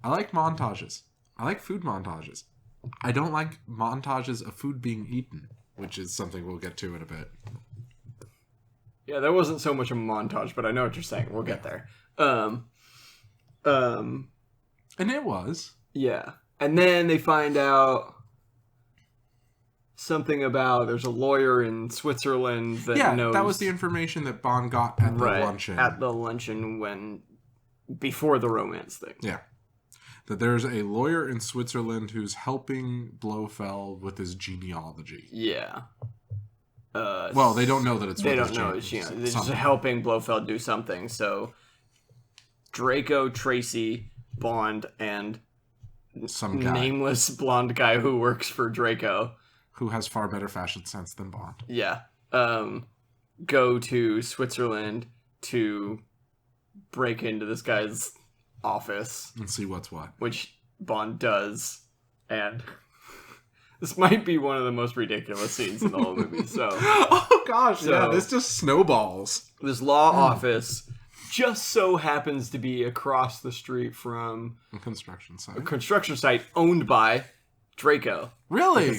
I like montages. I like food montages. I don't like montages of food being eaten, which is something we'll get to in a bit. Yeah, that wasn't so much a montage, but I know what you're saying. We'll get there. And it was. Yeah. And then they find out something about there's a lawyer in Switzerland that knows... Yeah, that was the information that Bond got at the luncheon. At the luncheon before the romance thing. Yeah. That there's a lawyer in Switzerland who's helping Blofeld with his genealogy. Yeah. Well, they don't know that it's... They don't know. They're just helping Blofeld do something. So Draco, Tracy, Bond, and some guy. Nameless blonde guy who works for Draco. Who has far better fashion sense than Bond. Yeah. Go to Switzerland to break into this guy's office. And see what's what. Which Bond does. And this might be one of the most ridiculous scenes in the whole movie. So, oh gosh, yeah, this just snowballs. This law office just so happens to be across the street from a construction site owned by Draco. Really?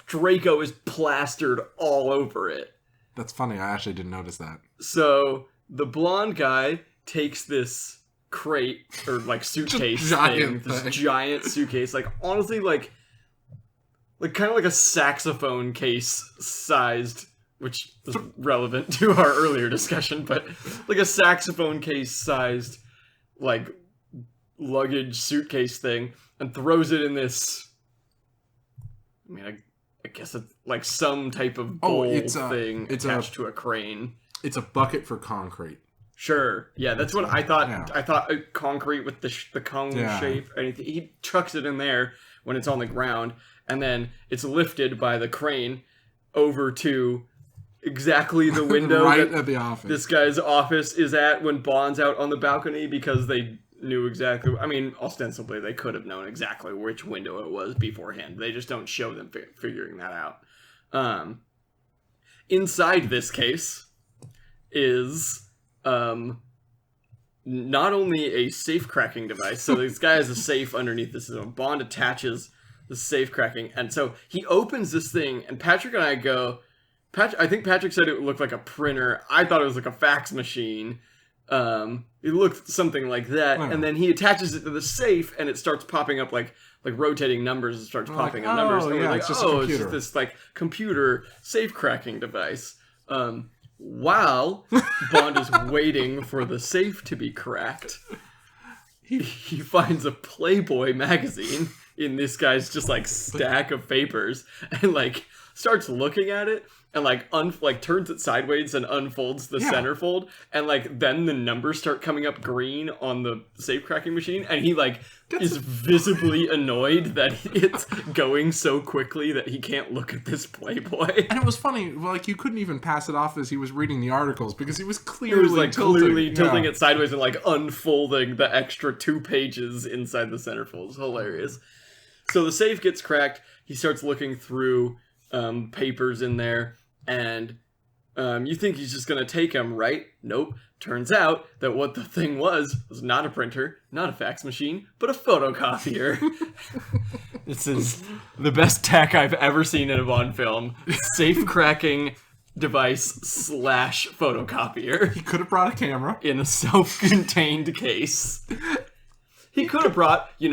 Draco is plastered all over it. That's funny. I actually didn't notice that. So the blonde guy takes this crate or like suitcase giant suitcase, like honestly, like kind of like a saxophone case sized, which is relevant to our earlier discussion, but like a saxophone case sized like luggage suitcase thing, and throws it in this. I mean, I guess it's like some type of bowl thing attached to a crane. It's a bucket for concrete. Sure. Yeah, that's what I thought. Yeah. I thought concrete with the cone shape. Anything. He chucks it in there when it's on the ground, and then it's lifted by the crane over to exactly the window right at the office. This guy's office is at when Bond's out on the balcony because they knew exactly. I mean, ostensibly, they could have known exactly which window it was beforehand. They just don't show them figuring that out. Inside this case is not only a safe cracking device. So this guy has a safe underneath this. So Bond attaches the safe cracking, and so he opens this thing, and Patrick and I go. I think Patrick said it looked like a printer. I thought it was like a fax machine. It looked something like that, and then he attaches it to the safe, and it starts popping up like rotating numbers. It starts popping up numbers, and we're like, it's just this like computer safe cracking device. While Bond is waiting for the safe to be cracked, he finds a Playboy magazine in this guy's just like stack of papers, and like starts looking at it. And like turns it sideways and unfolds the centerfold, and like then the numbers start coming up green on the safe cracking machine, and he like is visibly annoyed that it's going so quickly that he can't look at this Playboy. And it was funny, like you couldn't even pass it off as he was reading the articles because he was clearly tilting it sideways and like unfolding the extra 2 pages inside the centerfold. It's hilarious. So the safe gets cracked. He starts looking through papers in there. And you think he's just going to take him, right? Nope. Turns out that what the thing was not a printer, not a fax machine, but a photocopier. This is the best tech I've ever seen in a Bond film. Safe cracking device / photocopier. He could have brought a camera. In a self-contained case. He could have brought, I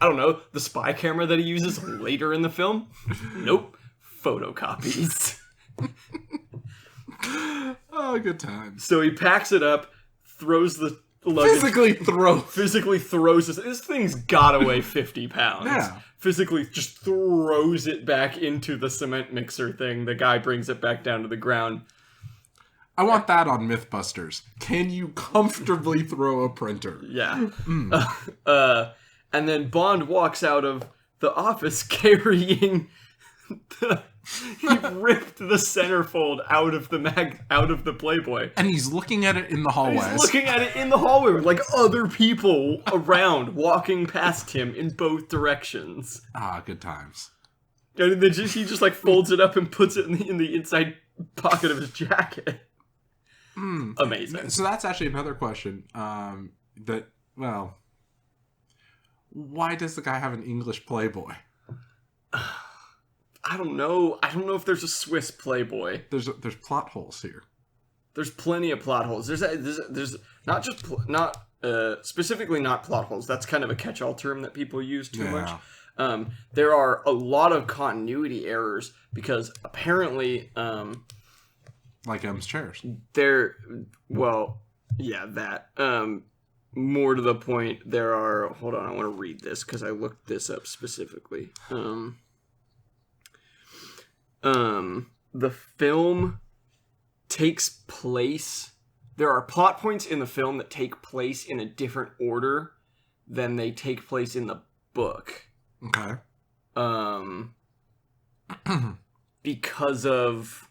don't know, the spy camera that he uses later in the film. Nope. Photocopies. Oh, good times. So he packs it up, throws the luggage. Physically throws this. This thing's gotta weigh 50 pounds. Yeah. Physically just throws it back into the cement mixer thing. The guy brings it back down to the ground. I want that on Mythbusters. Can you comfortably throw a printer? Yeah. And then Bond walks out of the office carrying he ripped the centerfold out of the Playboy, and he's looking at it in the hallways. He's looking at it in the hallway with like other people around, walking past him in both directions. Ah, good times. And then he just like folds it up and puts it in the inside pocket of his jacket. Amazing. So that's actually another question. Why does the guy have an English Playboy? I don't know. I don't know if there's a Swiss Playboy. There's plot holes here. There's plenty of plot holes. There's not just specifically not plot holes. That's kind of a catch-all term that people use too much. There are a lot of continuity errors because apparently, like M's chairs. More to the point, there are. Hold on, I want to read this because I looked this up specifically. The film takes place... There are plot points in the film that take place in a different order than they take place in the book. Okay. Because of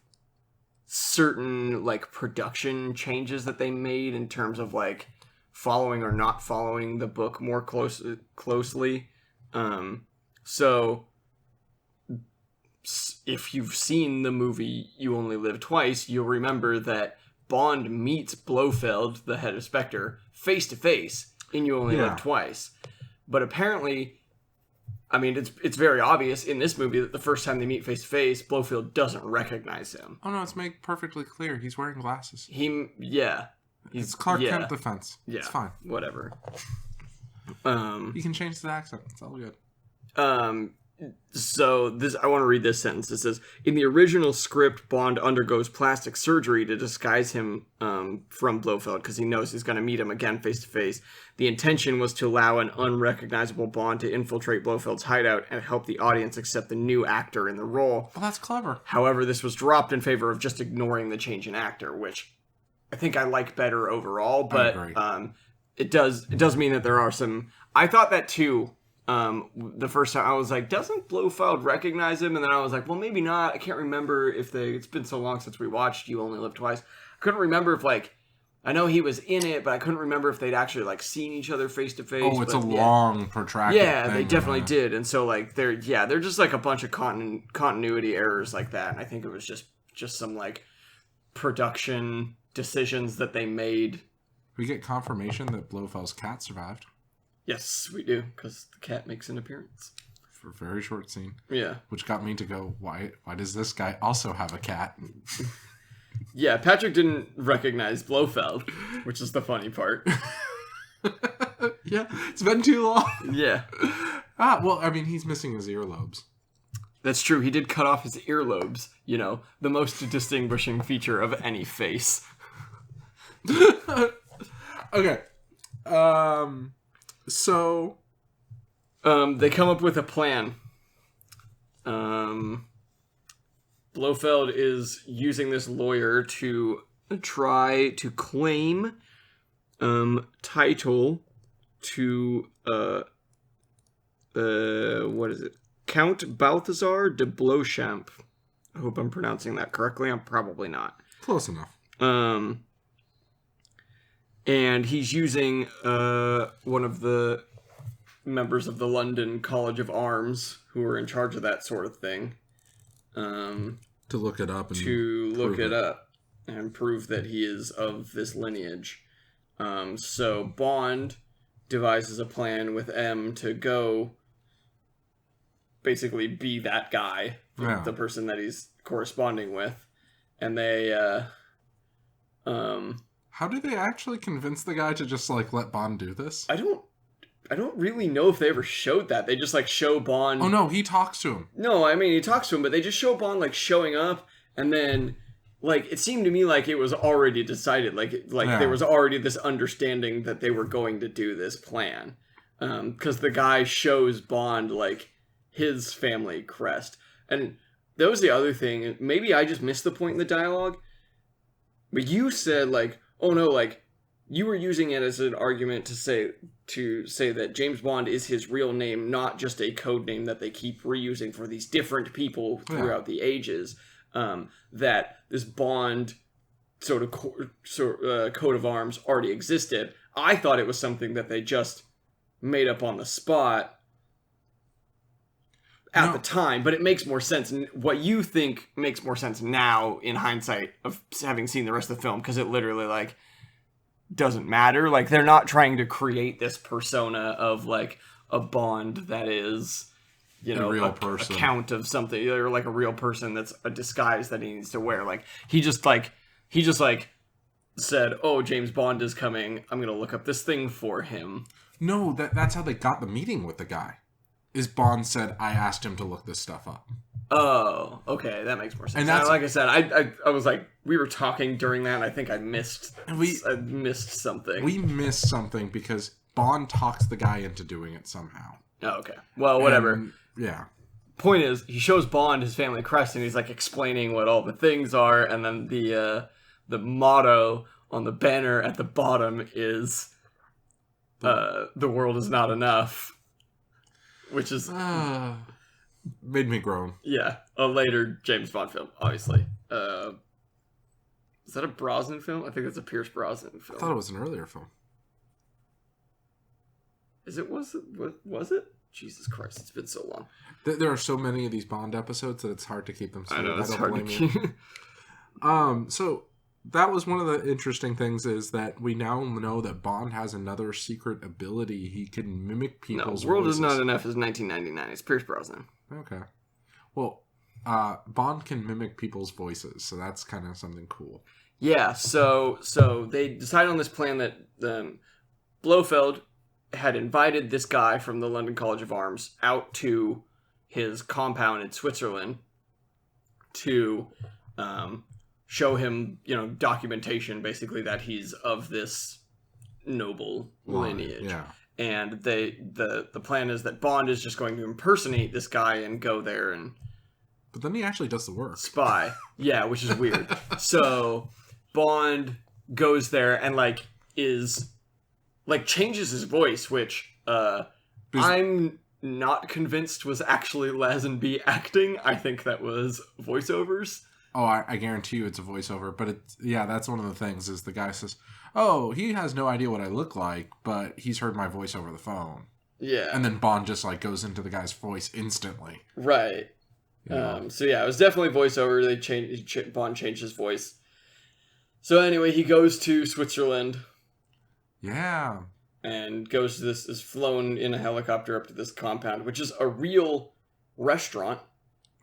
certain, like, production changes that they made in terms of, like, following or not following the book more closely. So... if you've seen the movie You Only Live Twice, you'll remember that Bond meets Blofeld, the head of Spectre, face to face in You Only Live Twice. But apparently, I mean, it's very obvious in this movie that the first time they meet face to face, Blofeld doesn't recognize him. Oh no, it's made perfectly clear. He's wearing glasses. It's Clark Kent defense. Yeah, it's fine. Whatever. You can change the accent. It's all good. So I want to read this sentence. It says, in the original script, Bond undergoes plastic surgery to disguise him from Blofeld because he knows he's going to meet him again face to face. The intention was to allow an unrecognizable Bond to infiltrate Blofeld's hideout and help the audience accept the new actor in the role. Well, that's clever. However, this was dropped in favor of just ignoring the change in actor, which I think I like better overall. But it does mean that there are some... I thought that too. The first time I was like, doesn't Blofeld recognize him? And then I was like, well, maybe not. I can't remember if it's been so long since we watched You Only Live Twice. I couldn't remember if I know he was in it, but I couldn't remember if they'd actually like seen each other face to face. Oh, it's a long, protracted Yeah, thing, they definitely did. And so like they're just like a bunch of continuity errors like that. And I think it was just some like production decisions that they made. We get confirmation that Blofeld's cat survived. Yes, we do, because the cat makes an appearance. For a very short scene. Yeah. Which got me to go, why does this guy also have a cat? Yeah, Patrick didn't recognize Blofeld, which is the funny part. Yeah, it's been too long. Yeah. Well, I mean, he's missing his earlobes. That's true. He did cut off his earlobes, you know, the most distinguishing feature of any face. Okay. So... they come up with a plan. Blofeld is using this lawyer to try to claim title to what is it? Count Balthazar de Beauchamp. I hope I'm pronouncing that correctly. I'm probably not. Close enough. And he's using one of the members of the London College of Arms who are in charge of that sort of thing. To look it up. And prove that he is of this lineage. So Bond devises a plan with M to go basically be that guy, the person that he's corresponding with. And they, how do they actually convince the guy to just, like, let Bond do this? I don't really know if they ever showed that. They just, like, show Bond... Oh, no, he talks to him. No, I mean, he talks to him, but they just show Bond, like, showing up, and then, like, it seemed to me like it was already decided. There was already this understanding that they were going to do this plan. Because the guy shows Bond, like, his family crest. And that was the other thing. Maybe I just missed the point in the dialogue. But you said, like, oh, no, like, you were using it as an argument to say that James Bond is his real name, not just a code name that they keep reusing for these different people throughout the ages. That this Bond sort of coat of arms already existed. I thought it was something that they just made up on the spot at the time, but it makes more sense. What you think makes more sense now in hindsight of having seen the rest of the film, because it literally, like, doesn't matter. Like, they're not trying to create this persona of, like, a Bond that is, you know, a count of something, or like a real person that's a disguise that he needs to wear. Like, he just said, oh, James Bond is coming, I'm gonna look up this thing for him. No, that's how they got the meeting with the guy. Is Bond said, I asked him to look this stuff up. Oh, okay, that makes more sense. And that's, like I said, I was like, we were talking during that, and I think I missed something. We missed something because Bond talks the guy into doing it somehow. Oh, okay. Well, whatever. Yeah. Point is, he shows Bond his family crest, and he's, like, explaining what all the things are, and then the motto on the banner at the bottom is, the world is not enough. Which is... made me groan. Yeah. A later James Bond film, obviously. Is that a Brosnan film? I think that's a Pierce Brosnan film. I thought it was an earlier film. Was it? Jesus Christ, it's been so long. There are so many of these Bond episodes that it's hard to keep them straight. I know, it's hard to keep... So... That was one of the interesting things is that we now know that Bond has another secret ability. He can mimic people's voices. World is Not Enough is 1999. It's Pierce Brosnan. Okay. Well, Bond can mimic people's voices, so that's kind of something cool. Yeah, so they decided on this plan that Blofeld had invited this guy from the London College of Arms out to his compound in Switzerland to... show him, you know, documentation, basically, that he's of this noble lineage. Yeah. And the plan is that Bond is just going to impersonate this guy and go there and... But then he actually does the work. Spy. Yeah, which is weird. So, Bond goes there and, like, changes his voice, which, I'm not convinced was actually Lazenby acting. I think that was voiceovers. Oh, I guarantee you it's a voiceover. But that's one of the things is the guy says, oh, he has no idea what I look like, but he's heard my voice over the phone. Yeah. And then Bond just like goes into the guy's voice instantly. Right. So yeah, it was definitely voiceover. Bond changed his voice. So anyway, he goes to Switzerland. Yeah. And goes to is flown in a helicopter up to this compound, which is a real restaurant.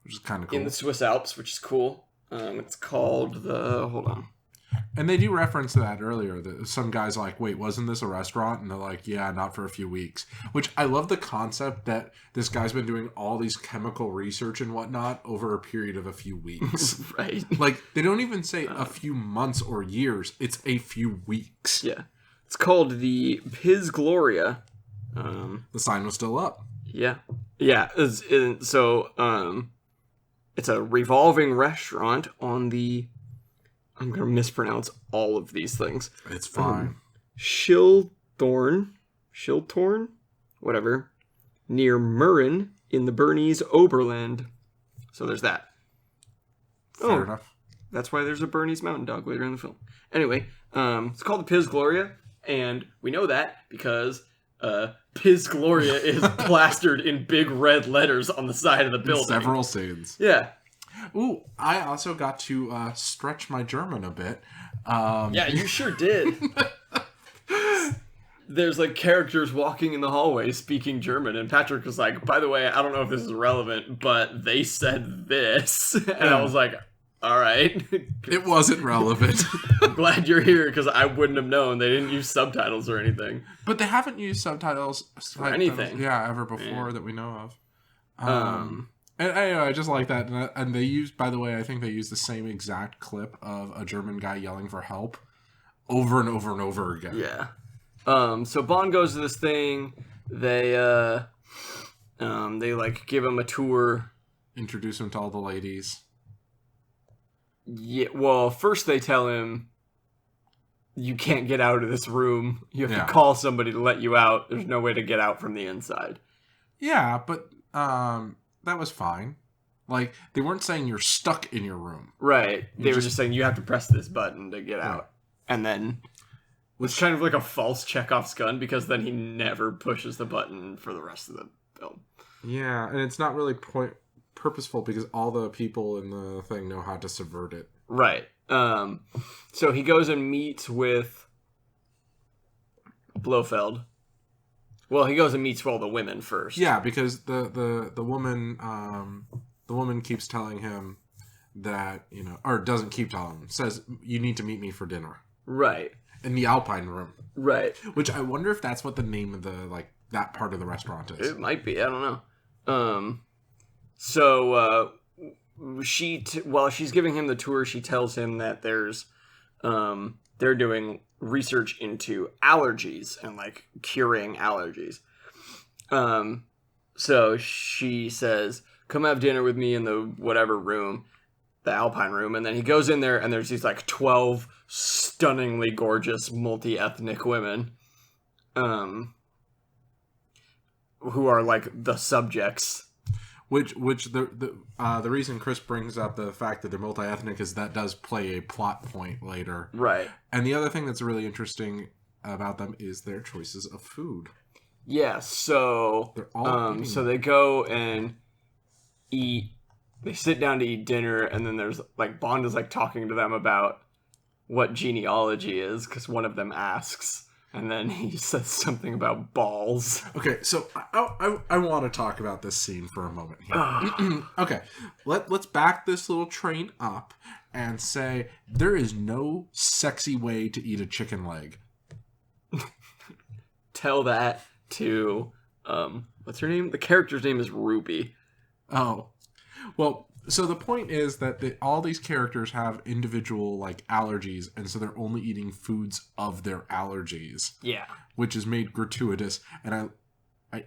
Which is kind of cool. In the Swiss Alps, which is cool. It's called hold on. And they do reference that earlier. That some guys are like, wait, wasn't this a restaurant? And they're like, yeah, not for a few weeks. Which I love the concept that this guy's been doing all these chemical research and whatnot over a period of a few weeks. Right. Like, they don't even say a few months or years. It's a few weeks. Yeah. It's called the Piz Gloria. The sign was still up. Yeah. Yeah. It's a revolving restaurant on the... I'm going to mispronounce all of these things. It's fine. Schilthorn, whatever, near Murren in the Bernese Oberland. So there's that. Fair enough. That's why there's a Bernese mountain dog later in the film. Anyway, it's called the Piz Gloria, and we know that because Piz Gloria is plastered in big red letters on the side of the building. Several scenes. Yeah. Ooh, I also got to stretch my German a bit. Yeah, you sure did. There's like characters walking in the hallway speaking German, and Patrick was like, by the way, I don't know if this is relevant, but they said this. And I was like, all right. It wasn't relevant. I'm glad you're here because I wouldn't have known. They didn't use subtitles or anything. But they haven't used subtitles for anything. Yeah, ever before that we know of. And I just like that. And they used, by the way, I think they used the same exact clip of a German guy yelling for help over and over and over again. Yeah. So Bond goes to this thing. They like give him a tour. Introduce him to all the ladies. Yeah. Well, first they tell him you can't get out of this room. You have to call somebody to let you out. There's no way to get out from the inside. Yeah, but that was fine. Like, they weren't saying you're stuck in your room. Right. They were just saying you have to press this button to get out. And then it's kind of like a false Chekhov's gun because then he never pushes the button for the rest of the film. Yeah, and it's not really purposeful because all the people in the thing know how to subvert it. Right. So he goes and meets with Blofeld. Well, he goes and meets all the women first. Yeah, because the woman keeps telling him that, or doesn't keep telling him, says, you need to meet me for dinner. Right. In the Alpine Room. Right. Which I wonder if that's what the name of that part of the restaurant is. It might be. I don't know. So while she's giving him the tour, she tells him that they're doing research into allergies and like curing allergies. So she says, come have dinner with me in the whatever room, the Alpine Room. And then he goes in there and there's these like 12 stunningly gorgeous multi-ethnic women, who are like the subjects. Which the reason Chris brings up the fact that they're multi-ethnic is that does play a plot point later. Right. And the other thing that's really interesting about them is their choices of food. Yeah, so they're all so they go and eat. They sit down to eat dinner, and then there's like Bond is like talking to them about what genealogy is because one of them asks. And then he says something about balls. Okay, so I want to talk about this scene for a moment here. Okay, let's back this little train up and say there is no sexy way to eat a chicken leg. Tell that to, what's her name? The character's name is Ruby. Oh, well... So the point is that all these characters have individual like allergies, and so they're only eating foods of their allergies. Yeah, which is made gratuitous. And this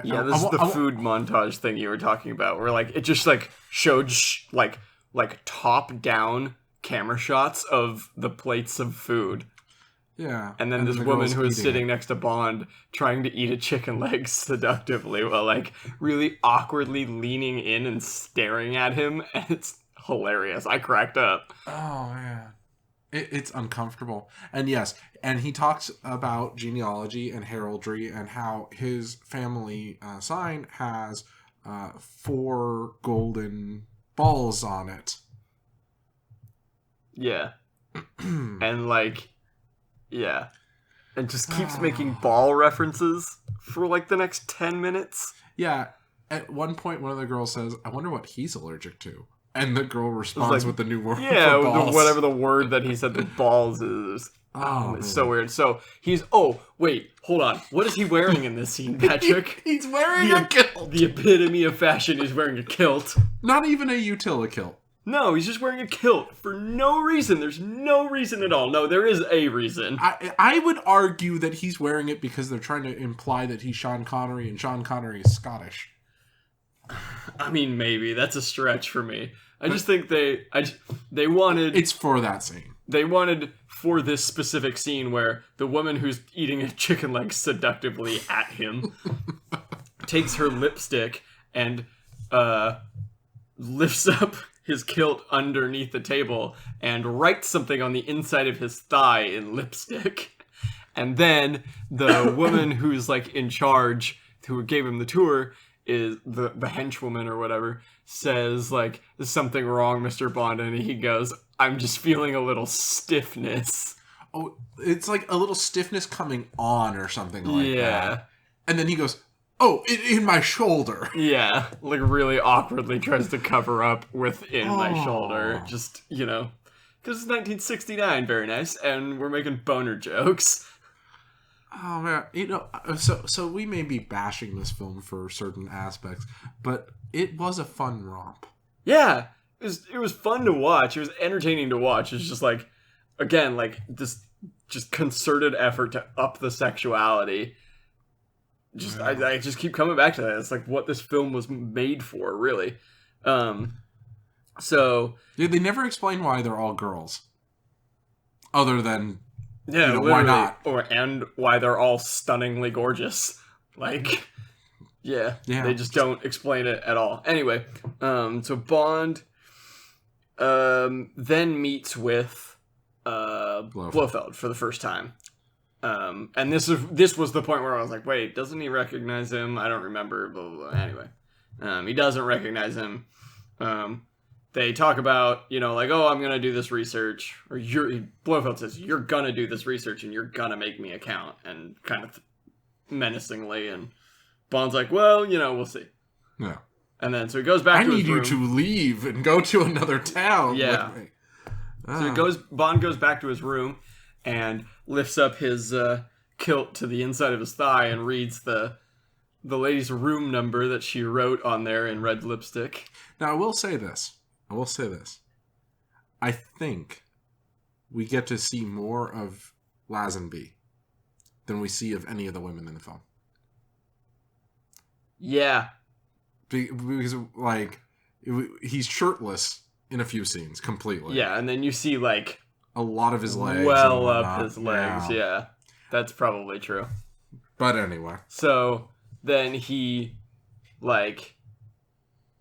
is the food montage thing you were talking about, where like it just like showed like top down camera shots of the plates of food. Yeah. And then this the woman girl's who is eating sitting it. next to Bond trying to eat a chicken leg seductively while, like, really awkwardly leaning in and staring at him. And it's hilarious. I cracked up. Oh, man. It's uncomfortable. And yes, and he talks about genealogy and heraldry and how his family sign has 4 golden balls on it. Yeah. And, like, yeah. And just keeps making ball references for, like, the next 10 minutes. Yeah. At one point, one of the girls says, I wonder what he's allergic to. And the girl responds with the new word for balls. Whatever the word that he said the balls is. Oh, it's so weird. So he's... Oh, wait. Hold on. What is he wearing in this scene, Patrick? He's wearing a kilt. The epitome of fashion is wearing a kilt. Not even a utility kilt. No, he's just wearing a kilt for no reason. There's no reason at all. No, there is a reason. I would argue that he's wearing it because they're trying to imply that he's Sean Connery, and Sean Connery is Scottish. I mean, maybe. That's a stretch for me. I just think they wanted... It's for that scene. They wanted, for this specific scene where the woman who's eating a chicken leg seductively at him takes her lipstick and lifts up his kilt underneath the table and writes something on the inside of his thigh in lipstick. And then the woman who's, like, in charge, who gave him the tour, is the henchwoman or whatever, says, like, there's something wrong, Mr. Bond, and he goes, I'm just feeling a little stiffness. Oh, it's like a little stiffness coming on or something like that. And then he goes, oh, in my shoulder. Yeah, like really awkwardly tries to cover up within my shoulder. Just, you know, because it's 1969, very nice, and we're making boner jokes. Oh, man. You know, so we may be bashing this film for certain aspects, but it was a fun romp. Yeah, it was fun to watch. It was entertaining to watch. It's just like, again, like this just concerted effort to up the sexuality. Just I just keep coming back to that. It's like what this film was made for, really. So yeah, they never explain why they're all girls, other than why not, and why they're all stunningly gorgeous. Like, yeah, they just don't explain it at all. Anyway, so Bond then meets with Blofeld for the first time. And this was the point where I was like, wait, doesn't he recognize him? I don't remember, blah, blah, blah. Anyway, he doesn't recognize him. They talk about, like, oh, I'm going to do this research. Or Blofeld says, you're going to do this research and you're going to make me a count. And kind of menacingly. And Bond's like, well, we'll see. Yeah. And then, so he goes back to his room. I need you to leave and go to another town. Yeah. With me. So Bond goes back to his room and lifts up his kilt to the inside of his thigh and reads the lady's room number that she wrote on there in red lipstick. Now, I will say this. I think we get to see more of Lazenby than we see of any of the women in the film. Yeah. Because, like, he's shirtless in a few scenes, completely. Yeah, and then you see, like, a lot of his legs. Well up his legs, yeah. That's probably true. But anyway. So, then he, like,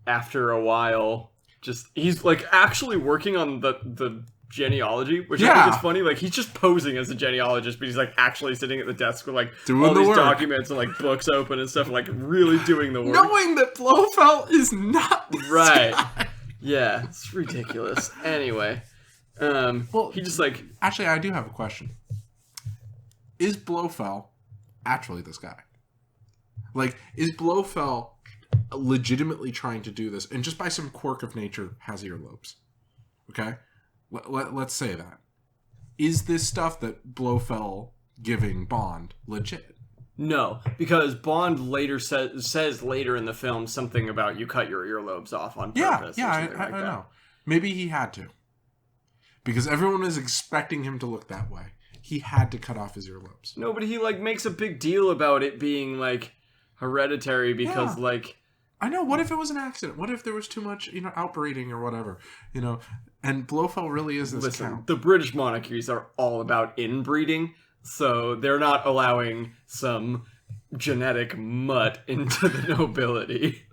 after a while, he's, like, actually working on the genealogy, which I think is funny. Like, he's just posing as a genealogist, but he's, like, actually sitting at the desk with, like, doing all these work. Documents and, like, books open and stuff, and, like, really doing the work. Knowing that Blofeld is not this guy. Yeah, it's ridiculous. Anyway, well, he just, like... Actually, I do have a question. Is Blofeld actually this guy? Like, is Blofeld legitimately trying to do this, and just by some quirk of nature has earlobes? Okay? Let's say that. Is this stuff that Blofeld giving Bond legit? No, because Bond later says later in the film something about you cut your earlobes off on purpose. Yeah, I know. Maybe he had to. Because everyone was expecting him to look that way. He had to cut off his earlobes. No, but he, like, makes a big deal about it being, like, hereditary because, like... I know, what if it was an accident? What if there was too much, outbreeding or whatever? And Blofeld really is this count. The British monarchies are all about inbreeding. So they're not allowing some genetic mutt into the nobility.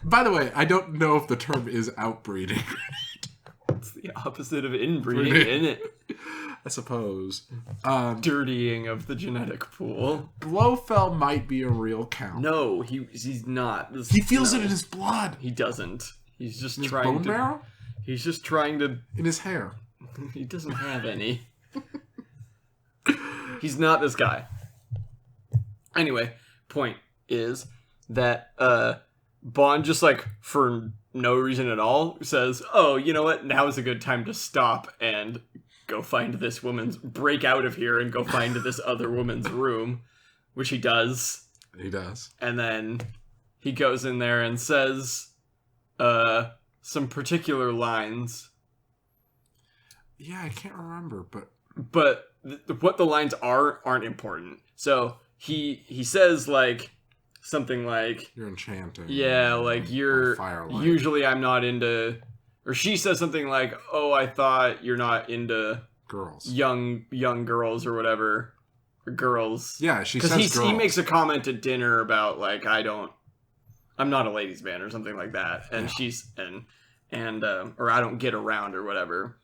By the way, I don't know if the term is outbreeding. It's the opposite of inbreeding, isn't it? I suppose. Dirtying of the genetic pool. Blofeld might be a real count. No, he's not. He feels it in his blood. He doesn't. He's just In his trying bone to. marrow? He's just trying to. In his hair. He doesn't have any. He's not this guy. Anyway, point is that Bond just like for no reason at all says, "Oh, you know what? Now is a good time to stop and go find this break out of here and go find this other woman's room," which he does. He does. And then he goes in there and says some particular lines. Yeah, I can't remember, but what the lines aren't important. So he says like something like, "You're enchanting." Yeah, like you're firelight. Usually I'm not into, or she says something like, "Oh, I thought you're not into girls, young girls or whatever, or girls." Yeah, she says because girls. He makes a comment at dinner about like I'm not a ladies' man or something like that, and yeah. She's or I don't get around or whatever.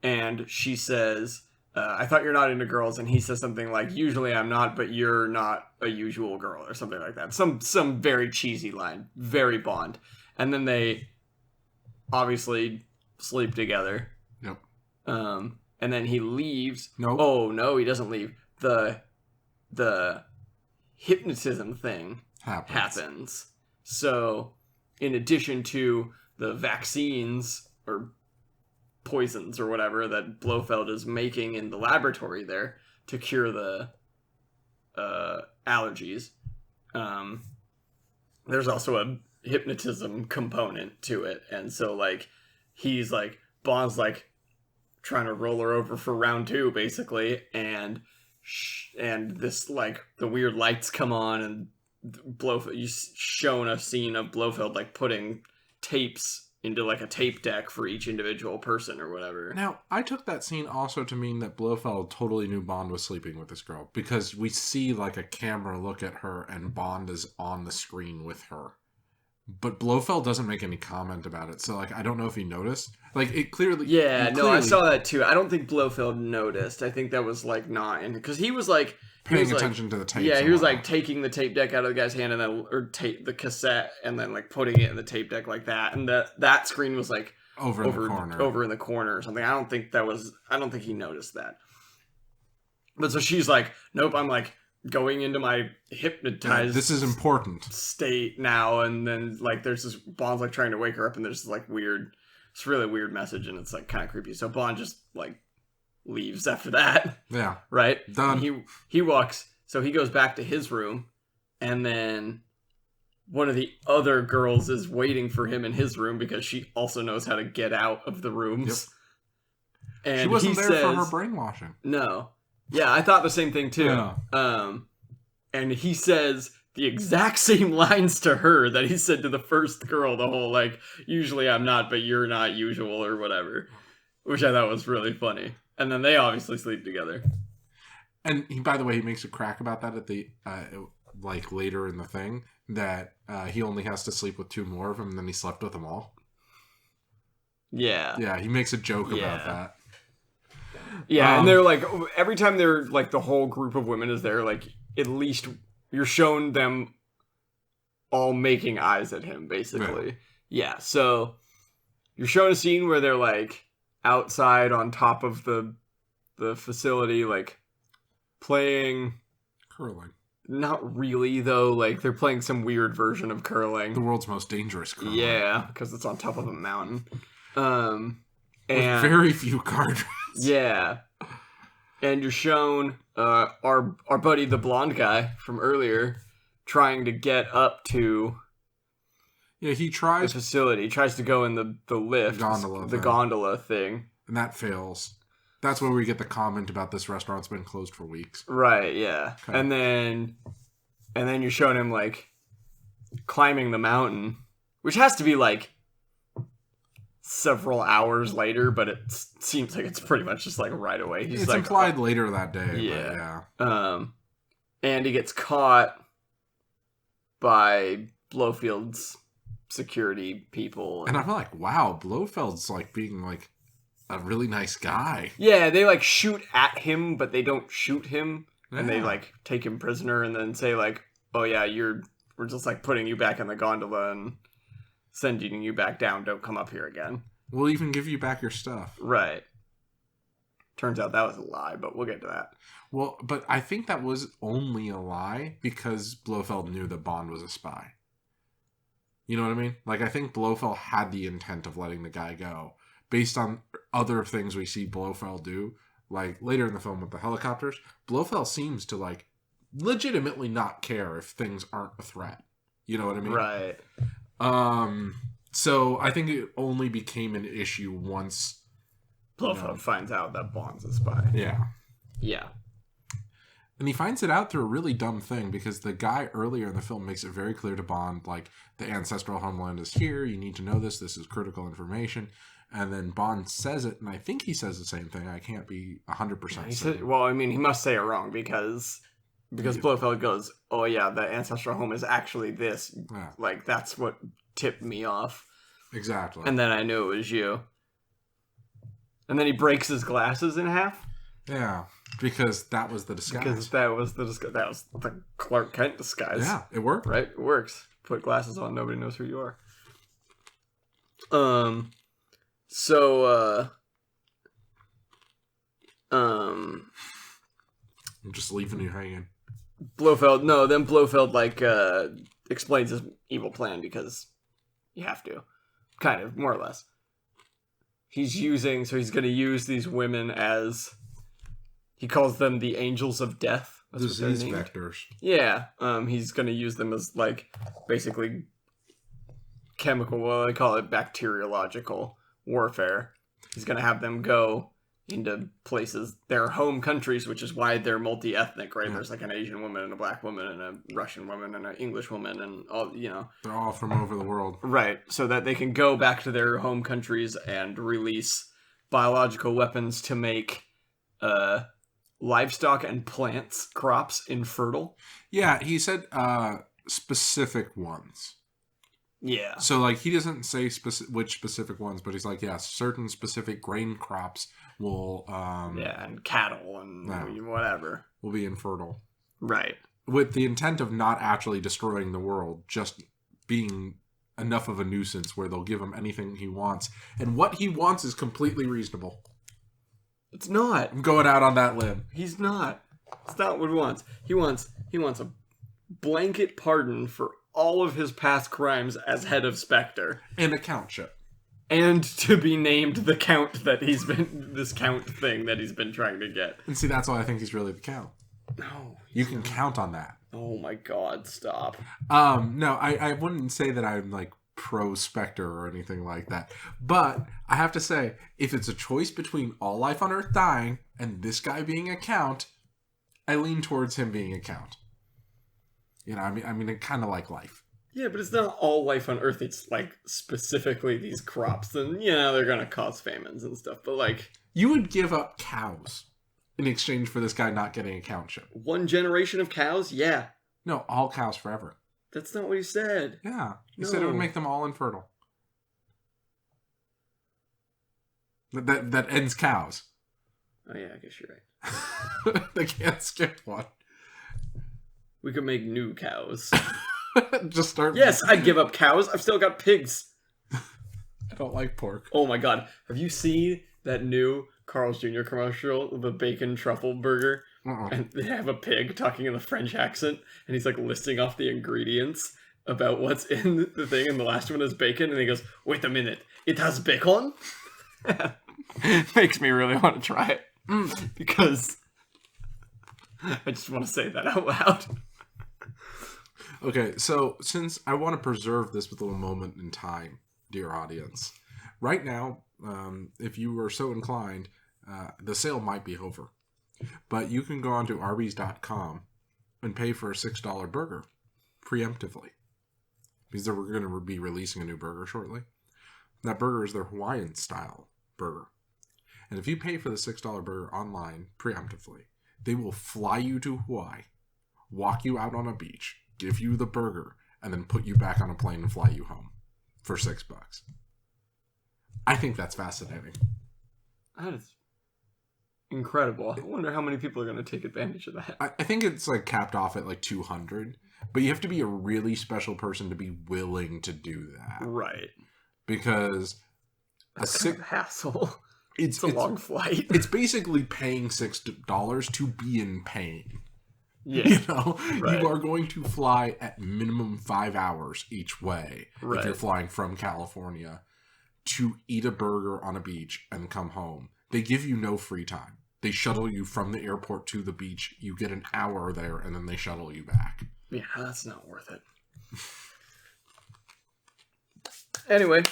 And she says, "I thought you're not into girls," and he says something like, "Usually I'm not, but you're not a usual girl," or something like that. Some very cheesy line, very Bond. And then they obviously sleep together. Yep. And then he leaves. Nope. Oh no, he doesn't leave. The hypnotism thing happens. So, in addition to the vaccines or poisons or whatever that Blofeld is making in the laboratory there to cure the allergies, there's also a hypnotism component to it. And so like he's like Bond's like trying to roll her over for round 2 basically, and this like the weird lights come on and Blofeld, you've shown a scene of Blofeld like putting tapes into like a tape deck for each individual person or whatever. Now, I took that scene also to mean that Blofeld totally knew Bond was sleeping with this girl, because we see like a camera look at her and Bond is on the screen with her. But Blofeld doesn't make any comment about it, so like I don't know if he noticed. Like it clearly. Yeah, no, I saw that too. I don't think Blofeld noticed. I think that was like not in, because he was like paying attention to the tape. Yeah, he was like taking the tape deck out of the guy's hand and then tape the cassette and then like putting it in the tape deck like that, and that screen was like over in the corner or something. I don't think he noticed that. But so she's like, "Nope, I'm like going into my hypnotized this is important state now," and then like there's this Bond's like trying to wake her up and there's this like it's really weird message and it's like kind of creepy. So Bond just like leaves after that. Yeah. Right? Done. He walks, so he goes back to his room, and then one of the other girls is waiting for him in his room because she also knows how to get out of the rooms. Yep. And she wasn't there for her brainwashing. No. Yeah, I thought the same thing too. Yeah. And he says the exact same lines to her that he said to the first girl, the whole like, "Usually I'm not, but you're not usual," or whatever. Which I thought was really funny. And then they obviously sleep together. And he, by the way, he makes a crack about that at the like later in the thing, that he only has to sleep with 2 more of them, and then he slept with them all. Yeah. Yeah, he makes a joke about that. Yeah, and they're like, every time they're like, the whole group of women is there, like, at least you're shown them all making eyes at him, basically. Yeah, so you're shown a scene where they're like outside on top of the facility, like playing curling. Not really, though. Like, they're playing some weird version of curling. The world's most dangerous curling. Yeah, because it's on top of a mountain. With very few cards. Yeah. And you're shown our buddy, the blonde guy from earlier, trying to get up to he tries the facility. He tries to go in the lift. The gondola thing. And that fails. That's where we get the comment about this restaurant's been closed for weeks. Right, yeah. Okay. And then you're showing him, like, climbing the mountain, which has to be, like, several hours later, but it seems like it's pretty much just like right away. He's it's like, implied later that day. Yeah. But yeah. And he gets caught by Blofeld's security people. And I'm like, wow, Blofeld's like being like a really nice guy. Yeah, they like shoot at him, but they don't shoot him. Yeah. And they like take him prisoner and then say like, oh yeah, we're just like putting you back in the gondola and sending you back down. Don't come up here again. We'll even give you back your stuff. Right. Turns out that was a lie, but we'll get to that. Well, but I think that was only a lie because Blofeld knew that Bond was a spy. You know what I mean? Like, I think Blofeld had the intent of letting the guy go based on other things we see Blofeld do. Like, later in the film with the helicopters, Blofeld seems to, like, legitimately not care if things aren't a threat. You know what I mean? Right. So I think it only became an issue once Blofeld finds out that Bond's a spy. Yeah. Yeah. And he finds it out through a really dumb thing because the guy earlier in the film makes it very clear to Bond, like, the ancestral homeland is here. You need to know this. This is critical information. And then Bond says it, and I think he says the same thing. I can't be 100% certain. Well, I mean, he must say it wrong because Blofeld goes, oh yeah, the ancestral home is actually this. Yeah. Like, that's what tipped me off. Exactly. And then I knew it was you. And then he breaks his glasses in half. Yeah, because that was the disguise. Because that was the disguise. That was the Clark Kent disguise. Yeah, it worked. Right? It works. Put glasses on, nobody knows who you are. I'm just leaving you hanging. Then Blofeld, like, explains his evil plan because you have to. Kind of, more or less. He's going to use these women as, he calls them the angels of death. That's Disease vectors. Yeah. He's going to use them as, like, basically chemical, well, they call it bacteriological warfare. He's going to have them go into places, their home countries, which is why they're multi-ethnic, right? Yeah. There's like an Asian woman and a black woman and a Russian woman and an English woman and all, you know. They're all from over the world. Right. So that they can go back to their home countries and release biological weapons to make livestock and plants, crops, infertile. Yeah, he said specific ones. Yeah. So, like, he doesn't say which specific ones, but he's like, yeah, certain specific grain crops will... yeah, and cattle and whatever. Will be infertile. Right. With the intent of not actually destroying the world, just being enough of a nuisance where they'll give him anything he wants. And what he wants is completely reasonable. It's not. I'm going out on that limb. He's not. It's not what he wants. He wants a blanket pardon for all of his past crimes as head of Spectre. And a countship. And to be named the count that he's been... This count thing that he's been trying to get. And see, that's why I think he's really the count. No. You can count on that. Oh my god, stop. No, I wouldn't say that I'm, like, pro-Spectre or anything like that. But I have to say, if it's a choice between all life on Earth dying and this guy being a count, I lean towards him being a count. You know, I mean, it kind of like life. Yeah, but it's not all life on Earth. It's, like, specifically these crops. And, yeah, they're going to cause famines and stuff. But, like... You would give up cows in exchange for this guy not getting a countship. One generation of cows? Yeah. No, all cows forever. That's not what he said. Yeah. He said it would make them all infertile. That ends cows. Oh, yeah, I guess you're right. They can't skip one. We could make new cows. Just start... Yes, I'd give up cows. I've still got pigs. I don't like pork. Oh my god. Have you seen that new Carl's Jr. commercial? The bacon truffle burger? And they have a pig talking in the French accent. And he's like listing off the ingredients about what's in the thing. And the last one is bacon. And he goes, wait a minute. It has bacon? Makes me really want to try it. Because I just want to say that out loud. Okay, so since I want to preserve this with a little moment in time, dear audience, right now, if you are so inclined, the sale might be over. But you can go on to Arby's.com and pay for a $6 burger preemptively. Because we're going to be releasing a new burger shortly. That burger is their Hawaiian style burger. And if you pay for the $6 burger online preemptively, they will fly you to Hawaii, walk you out on a beach, give you the burger, and then put you back on a plane and fly you home for $6. I think that's fascinating. That is incredible. I wonder how many people are going to take advantage of that. I think it's like capped off at like 200, but you have to be a really special person to be willing to do that. Right. Because That's kind of a hassle. It's a long flight. It's basically paying $6 to be in pain. Yeah. You know, right. You are going to fly at minimum 5 hours each way right. if you're flying from California to eat a burger on a beach and come home. They give you no free time. They shuttle you from the airport to the beach. You get an hour there, and then they shuttle you back. Yeah, that's not worth it. Anyway,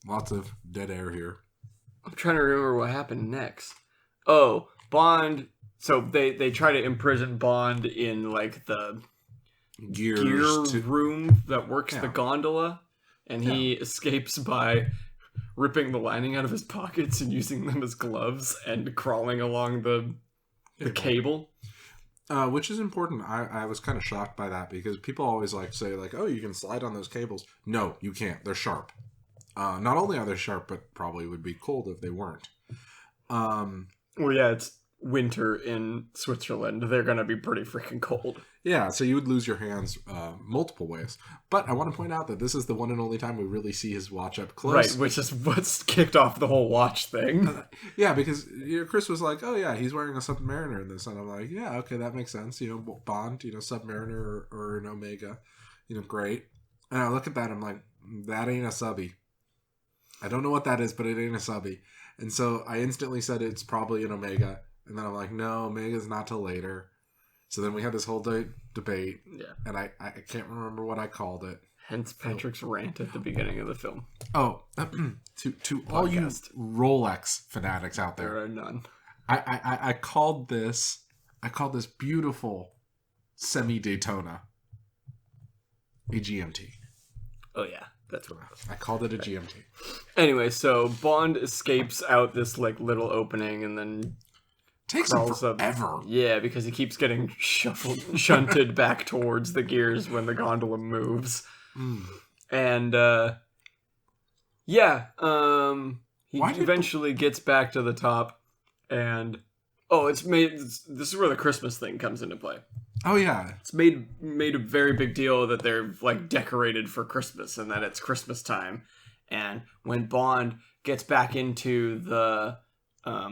lots of dead air here. I'm trying to remember what happened next. Oh, Bond. So they try to imprison Bond in like the gear room that works the gondola, and he escapes by ripping the lining out of his pockets and using them as gloves and crawling along the cable. Which is important. I was kind of shocked by that because people always like say like, oh, you can slide on those cables. No, you can't. They're sharp. Not only are they sharp, but probably would be cold if they weren't. Well, yeah, it's winter in Switzerland. They're going to be pretty freaking cold. Yeah, so you would lose your hands multiple ways. But I want to point out that this is the one and only time we really see his watch up close. Right, which is what's kicked off the whole watch thing. Yeah, because Chris was like, oh yeah, he's wearing a Submariner in this. And I'm like, yeah, okay, that makes sense. Bond, Submariner or an Omega. Great. And I look at that, I'm like, that ain't a subby. I don't know what that is, but it ain't a subby. And so I instantly said it's probably an Omega. And then I'm like, no, Omega's not till later. So then we had this whole debate. Yeah. And I can't remember what I called it. Hence Patrick's rant at the beginning of the film. Oh, to all you Rolex fanatics out there. There are none. I called this beautiful semi-Daytona a GMT. Oh, yeah. That's what it was. I called it a GMT. Anyway, so Bond escapes out this like little opening and then takes him forever. Yeah, because he keeps getting shunted back towards the gears when the gondola moves. And he eventually gets back to the top, and this is where the Christmas thing comes into play. Oh yeah, it's made a very big deal that they're like decorated for Christmas and that it's Christmas time. And when Bond gets back into the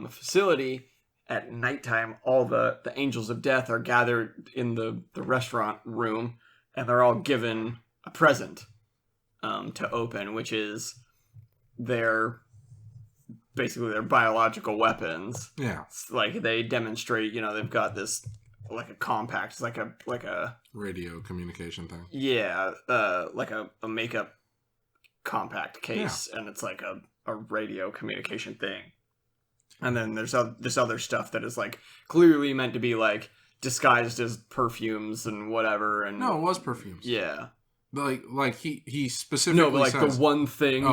facility at nighttime, all the angels of death are gathered in the restaurant room, and they're all given a present to open, which is basically their biological weapons. Yeah, it's like they demonstrate, they've got this like a compact, it's like a radio communication thing. Yeah, like a makeup compact case, and it's like a radio communication thing. And then there's this other stuff that is like clearly meant to be like disguised as perfumes and whatever. And no, it was perfumes. Yeah, like he specifically but like says, the one thing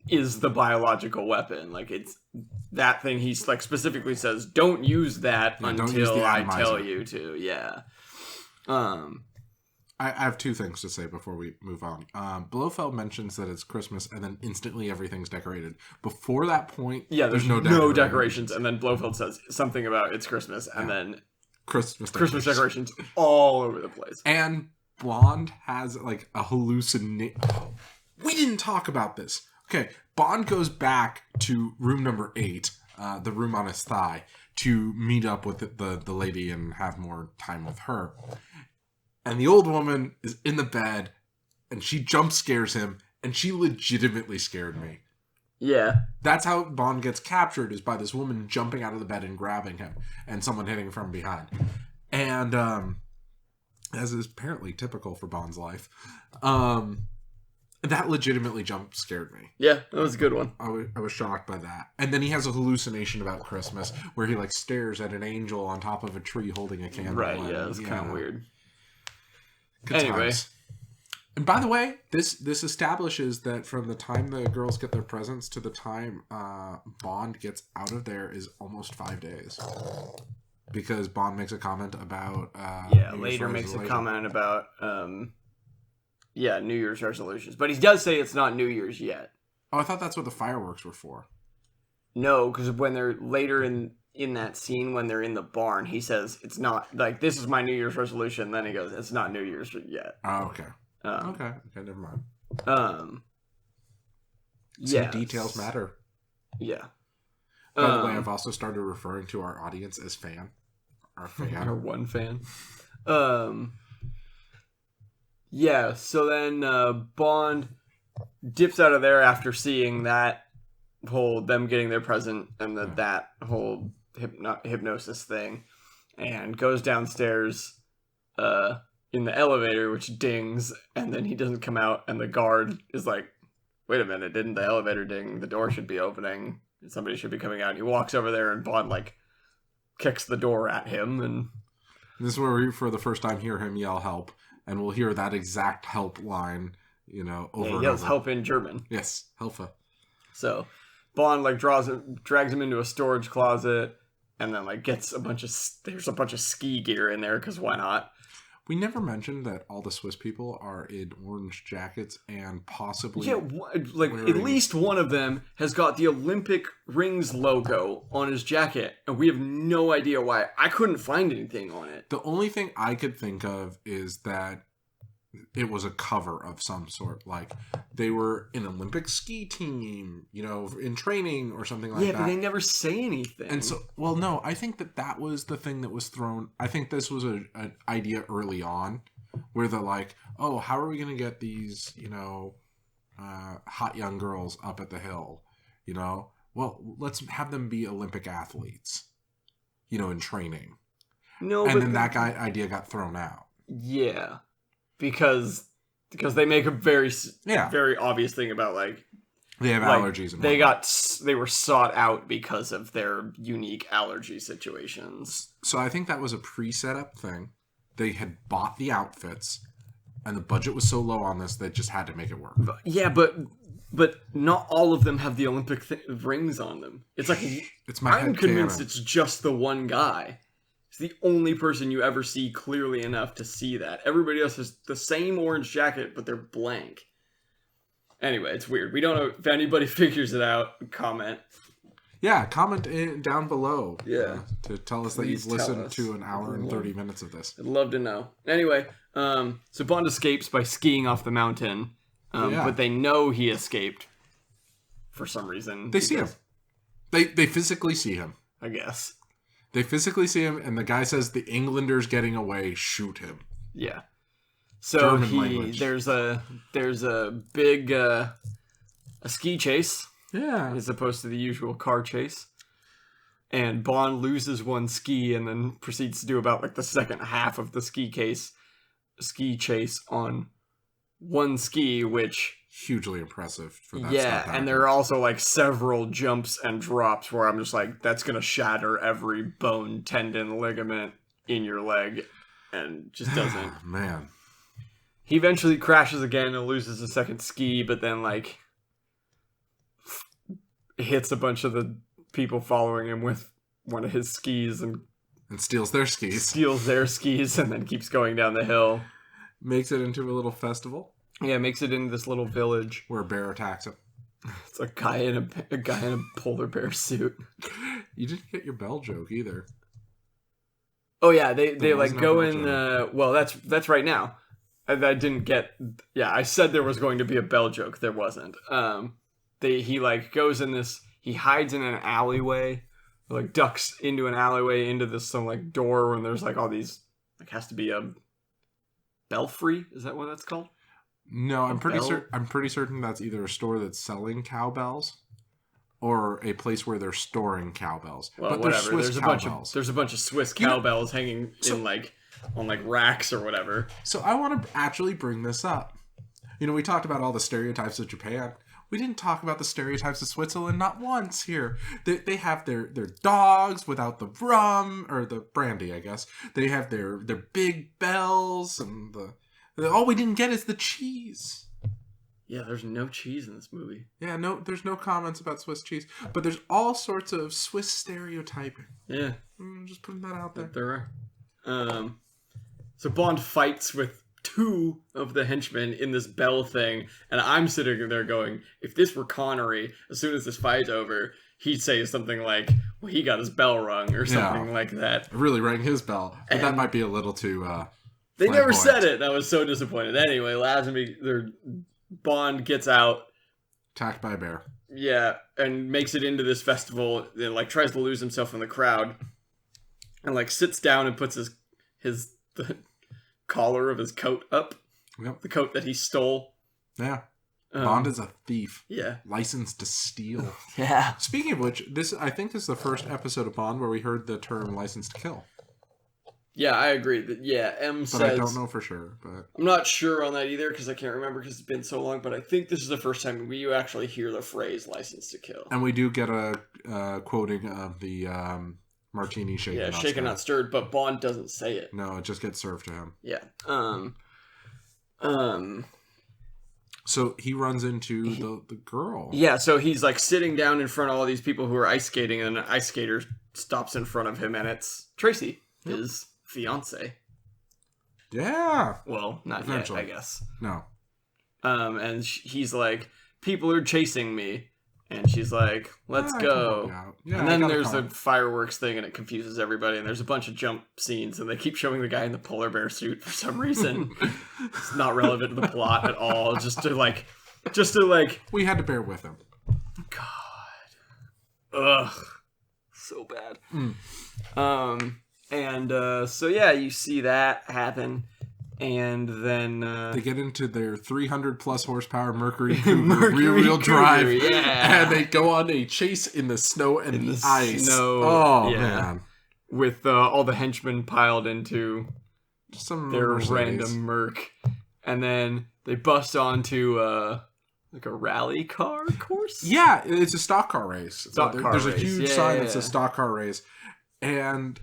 is the biological weapon. Like it's that thing. He's like specifically says, don't use that until I tell you to. Yeah. I have two things to say before we move on. Blofeld mentions that it's Christmas, and then instantly everything's decorated. Before that point, there's no decorations, and then Blofeld says something about it's Christmas, and then Christmas decorations all over the place. And Bond has like a hallucination. We didn't talk about this. Okay, Bond goes back to room number 8, the room on his thigh, to meet up with the lady and have more time with her. And the old woman is in the bed, and she jump scares him, and she legitimately scared me. Yeah. That's how Bond gets captured, is by this woman jumping out of the bed and grabbing him, and someone hitting him from behind. And, as is apparently typical for Bond's life, That legitimately jump scared me. Yeah, that was a good one. I was shocked by that. And then he has a hallucination about Christmas where he like stares at an angel on top of a tree holding a candle. Right, yeah, it's kind of weird. Good anyway. Times. And by the way, this establishes that from the time the girls get their presents to the time Bond gets out of there is almost 5 days. Because Bond makes a comment about... later makes a comment about... New Year's resolutions. But he does say it's not New Year's yet. Oh, I thought that's what the fireworks were for. No, because when they're later in that scene, when they're in the barn, he says, it's not, like, this is my New Year's resolution. Then he goes, it's not New Year's yet. Oh, okay. Okay, never mind. Some details matter. Yeah. By the way, I've also started referring to our audience as fan. Our fan. Our one fan. Yeah, so then Bond dips out of there after seeing that whole them getting their present and that whole hypnosis thing, and goes downstairs in the elevator, which dings, and then he doesn't come out, and the guard is like, wait a minute, didn't the elevator ding? The door should be opening. Somebody should be coming out. He walks over there, and Bond like kicks the door at him, and this is where we for the first time hear him yell help. And we'll hear that exact help line, over and he yells over. help in German. Yes, Helfe. So Bond like drags him into a storage closet, and then like gets there's a bunch of ski gear in there because why not? We never mentioned that all the Swiss people are in orange jackets and possibly at least one of them has got the Olympic Rings logo on his jacket, and we have no idea why. I couldn't find anything on it. The only thing I could think of is that it was a cover of some sort. Like they were an Olympic ski team, in training or something like that. Yeah, but they never say anything. And so, no, I think that was the thing that was thrown. I think this was an idea early on where they're like, oh, how are we going to get these, hot young girls up at the hill? Well, let's have them be Olympic athletes, in training. No, and then that idea got thrown out. Yeah. Because they make a very obvious thing about like they have allergies. And they were sought out because of their unique allergy situations. So I think that was a pre-set-up thing. They had bought the outfits, and the budget was so low on this they just had to make it work. But not all of them have the Olympic rings on them. It's like I'm convinced it's just the one guy. It's the only person you ever see clearly enough to see that. Everybody else has the same orange jacket, but they're blank. Anyway, it's weird. We don't know if anybody figures it out. Comment. Yeah, comment down below. Yeah. To tell us that you've listened to an hour and 30 minutes of this. I'd love to know. Anyway, so Bond escapes by skiing off the mountain. But they know he escaped for some reason. They see him. They physically see him. I guess. They physically see him, and the guy says, the Englander's getting away, shoot him. Yeah. So there's a big a ski chase. Yeah. As opposed to the usual car chase. And Bond loses one ski and then proceeds to do about like the second half of the ski chase on one ski, which hugely impressive for that. Yeah, and there are also like several jumps and drops where I'm just like, that's gonna shatter every bone, tendon, ligament in your leg, and just doesn't. Man. He eventually crashes again and loses a second ski, but then like hits a bunch of the people following him with one of his skis and steals their skis. And then keeps going down the hill. Makes it into a little festival. Yeah, makes it into this little village where a bear attacks him. It's a guy in a polar bear suit. You didn't get your bell joke either. Oh yeah, they like go in. Well, that's right now. I didn't get. Yeah, I said there was going to be a bell joke. There wasn't. He like goes in this. He hides in an alleyway, like ducks into an alleyway into this some like door, and there's like all these. Like has to be a belfry. Is that what that's called? No, I'm pretty certain that's either a store that's selling cowbells or a place where they're storing cowbells. Well, but whatever. There's a bunch of Swiss cowbells hanging in like on like racks or whatever. So I want to actually bring this up You know, we talked about all the stereotypes of Japan. We didn't talk about the stereotypes of Switzerland not once here. They have their dogs without the rum, or the brandy, I guess. They have their big bells, and all we didn't get is the cheese. Yeah, there's no cheese in this movie. Yeah, there's no comments about Swiss cheese. But there's all sorts of Swiss stereotyping. Yeah. Just putting that out there. There are. So Bond fights with 2 of the henchmen in this bell thing, and I'm sitting there going, if this were Connery, as soon as this fight's over, he'd say something like, well, he got his bell rung, or something like that. Really rang his bell. But that might be a little too... they never said it, and I was so disappointed. Anyway, Bond gets out. Attacked by a bear. Yeah, and makes it into this festival, and, like, tries to lose himself in the crowd, and, like, sits down and puts the collar of his coat up. Yep. The coat that he stole. Yeah. Bond is a thief. Yeah. Licensed to steal. Yeah. Speaking of which, I think this is the first episode of Bond where we heard the term license to kill. Yeah, I agree. M says... But I don't know for sure. But I'm not sure on that either, because I can't remember because it's been so long, but I think this is the first time we actually hear the phrase license to kill. And we do get a quoting of the martini shaken, not stirred. Shaken, not stirred, but Bond doesn't say it. No, it just gets served to him. Yeah. So he runs into the girl. Yeah, so he's, like, sitting down in front of all these people who are ice skating, and an ice skater stops in front of him, and it's Tracy, his fiance. Yeah. Well, not eventually. Yet, I guess. No. And he's like, people are chasing me. And she's like, let's go. Yeah, and then there's the fireworks thing, and it confuses everybody. And there's a bunch of jump scenes, and they keep showing the guy in the polar bear suit for some reason. It's not relevant to the plot at all. Just to like... We had to bear with him. God. Ugh. So bad. So yeah, you see that happen. And then... they get into their 300 plus horsepower Mercury Cougar rear-wheel drive. Yeah. And they go on a chase in the snow and the ice. Man. With all the henchmen piled into their Mercedes. random Merc. And then they bust onto like a rally car course? Yeah, it's a stock car race. There's a huge sign that Yeah. says stock car race. And...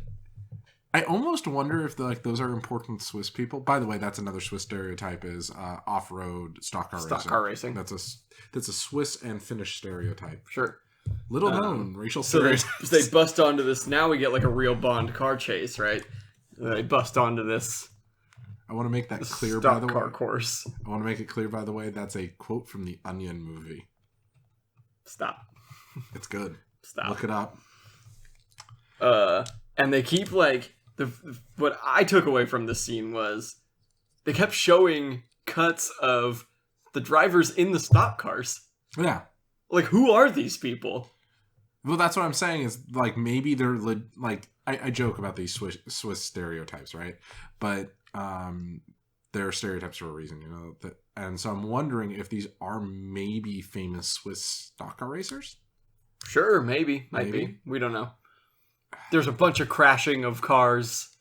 I almost wonder if those are important Swiss people. By the way, that's another Swiss stereotype is off-road stock car racing. That's a Swiss and Finnish stereotype. Sure. Little known racial So stereotypes. they bust onto this. Now we get like a real Bond car chase, right? They bust onto this. I want to make that clear, by the way. Stock car course. I want to make it clear, by the way, that's a quote from the Onion movie. Stop. It's good. Stop. Look it up. And they keep like... What I took away from this scene was they kept showing cuts of the drivers in the stock cars. Yeah. Like, who are these people? Well, that's what I'm saying is, like, maybe they're, like, I joke about these Swiss stereotypes, right? But they're stereotypes for a reason, you know? And so I'm wondering if these are maybe famous Swiss stock car racers? Sure, maybe. Might be. We don't know. There's a bunch of crashing of cars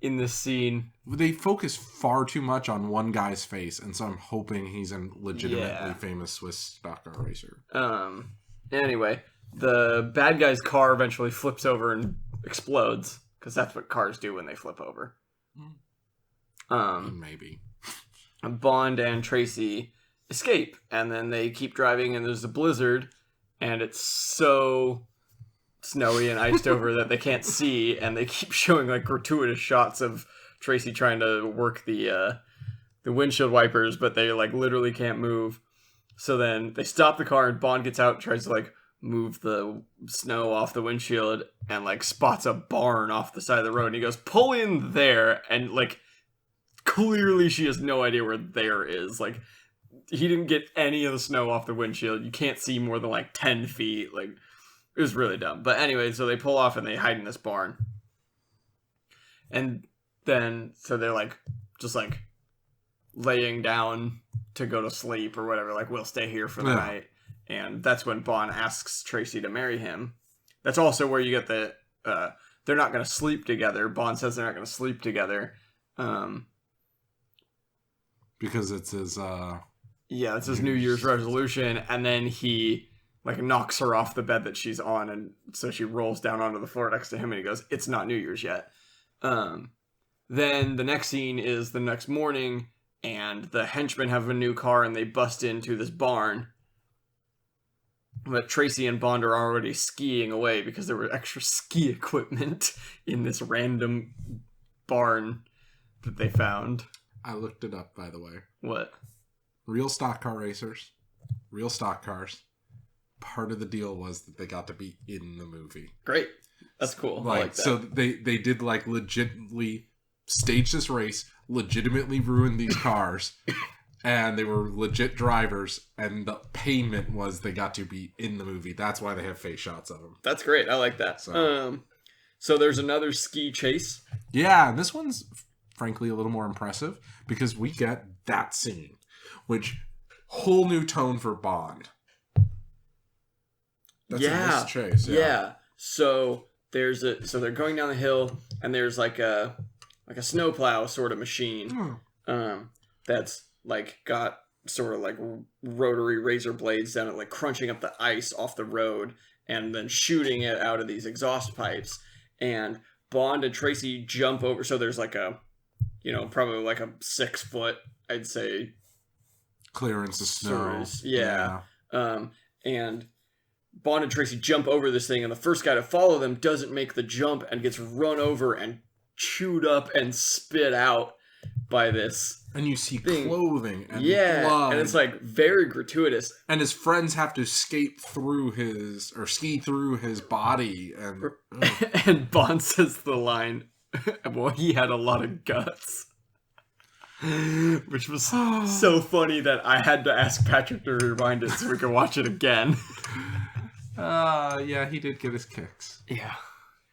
in this scene. They focus far too much on one guy's face, and so I'm hoping he's a legitimately famous Swiss stock car racer. Anyway, the bad guy's car eventually flips over and explodes, because that's what cars do when they flip over. Maybe. Bond and Tracy escape, and then they keep driving, and there's a blizzard, and it's so... snowy and iced over that they can't see, and they keep showing like gratuitous shots of Tracy trying to work the windshield wipers, but they like literally can't move. So then they stop the car, and Bond gets out and tries to like move the snow off the windshield, and like spots a barn off the side of the road, and he goes, pull in there, and like clearly she has no idea where there is. Like, he didn't get any of the snow off the windshield. You can't see more than like 10 feet. Like, it was really dumb. But anyway, so they pull off and they hide in this barn. And then, so they're like, just like laying down to go to sleep or whatever. Like, we'll stay here for the night. And that's when Bond asks Tracy to marry him. That's also where you get the, they're not going to sleep together. Bond says they're not going to sleep together. Because it's his, Yeah, it's his New Year's resolution, and then he like knocks her off the bed that she's on, and so she rolls down onto the floor next to him, and he goes, "It's not New Year's yet." Then the next scene is the next morning, and the henchmen have a new car, and they bust into this barn. But Tracy and Bond are already skiing away because there were extra ski equipment in this random barn that they found. I looked it up, by the way. What? Real stock car racers. Real stock cars. Part of the deal was that they got to be in the movie. Great. That's cool. I like that. So they did like legitimately stage this race, legitimately ruin these cars, and they were legit drivers, and the payment was they got to be in the movie. That's why they have face shots of them. That's great. I like that. So there's another ski chase. Yeah, this one's frankly a little more impressive because we get that scene, which whole new tone for Bond. That's a nice chase. Yeah. So they're going down the hill, and there's like a snowplow sort of machine that's like got sort of like rotary razor blades down it, like crunching up the ice off the road and then shooting it out of these exhaust pipes. And Bond and Tracy jump over. So there's like a, probably like a 6 foot, I'd say, clearance of snow. Yeah. And Bond and Tracy jump over this thing, and the first guy to follow them doesn't make the jump and gets run over and chewed up and spit out by this. And you see thing. Clothing and blood. And it's like very gratuitous. And his friends have to ski through his body. And Bond says the line, well, he had a lot of guts. Which was so funny that I had to ask Patrick to rewind it so we could watch it again. Yeah, he did get his kicks. Yeah.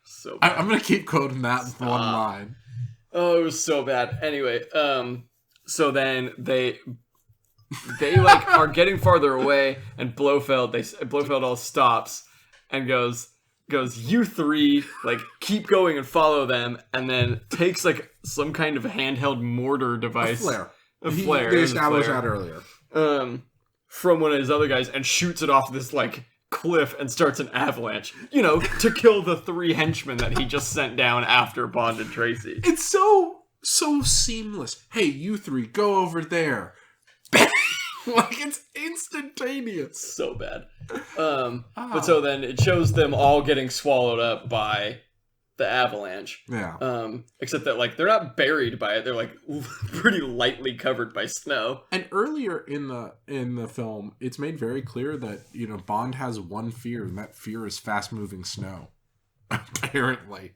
So bad. I'm going to keep quoting that one line. Oh, it was so bad. Anyway, so then they like are getting farther away, and Blofeld all stops and goes, "You three, like, keep going and follow them," and then takes like some kind of handheld mortar device. A flare. They established that earlier. From one of his other guys, and shoots it off this like cliff and starts an avalanche, to kill the 3 henchmen that he just sent down after Bond and Tracy. It's so seamless. Hey, you 3, go over there. Like, it's instantaneous. So bad. But so then it shows them all getting swallowed up by the avalanche. Yeah. Except that, like, they're not buried by it. They're, like, pretty lightly covered by snow. And earlier in the film, it's made very clear that, Bond has one fear, and that fear is fast-moving snow. Apparently.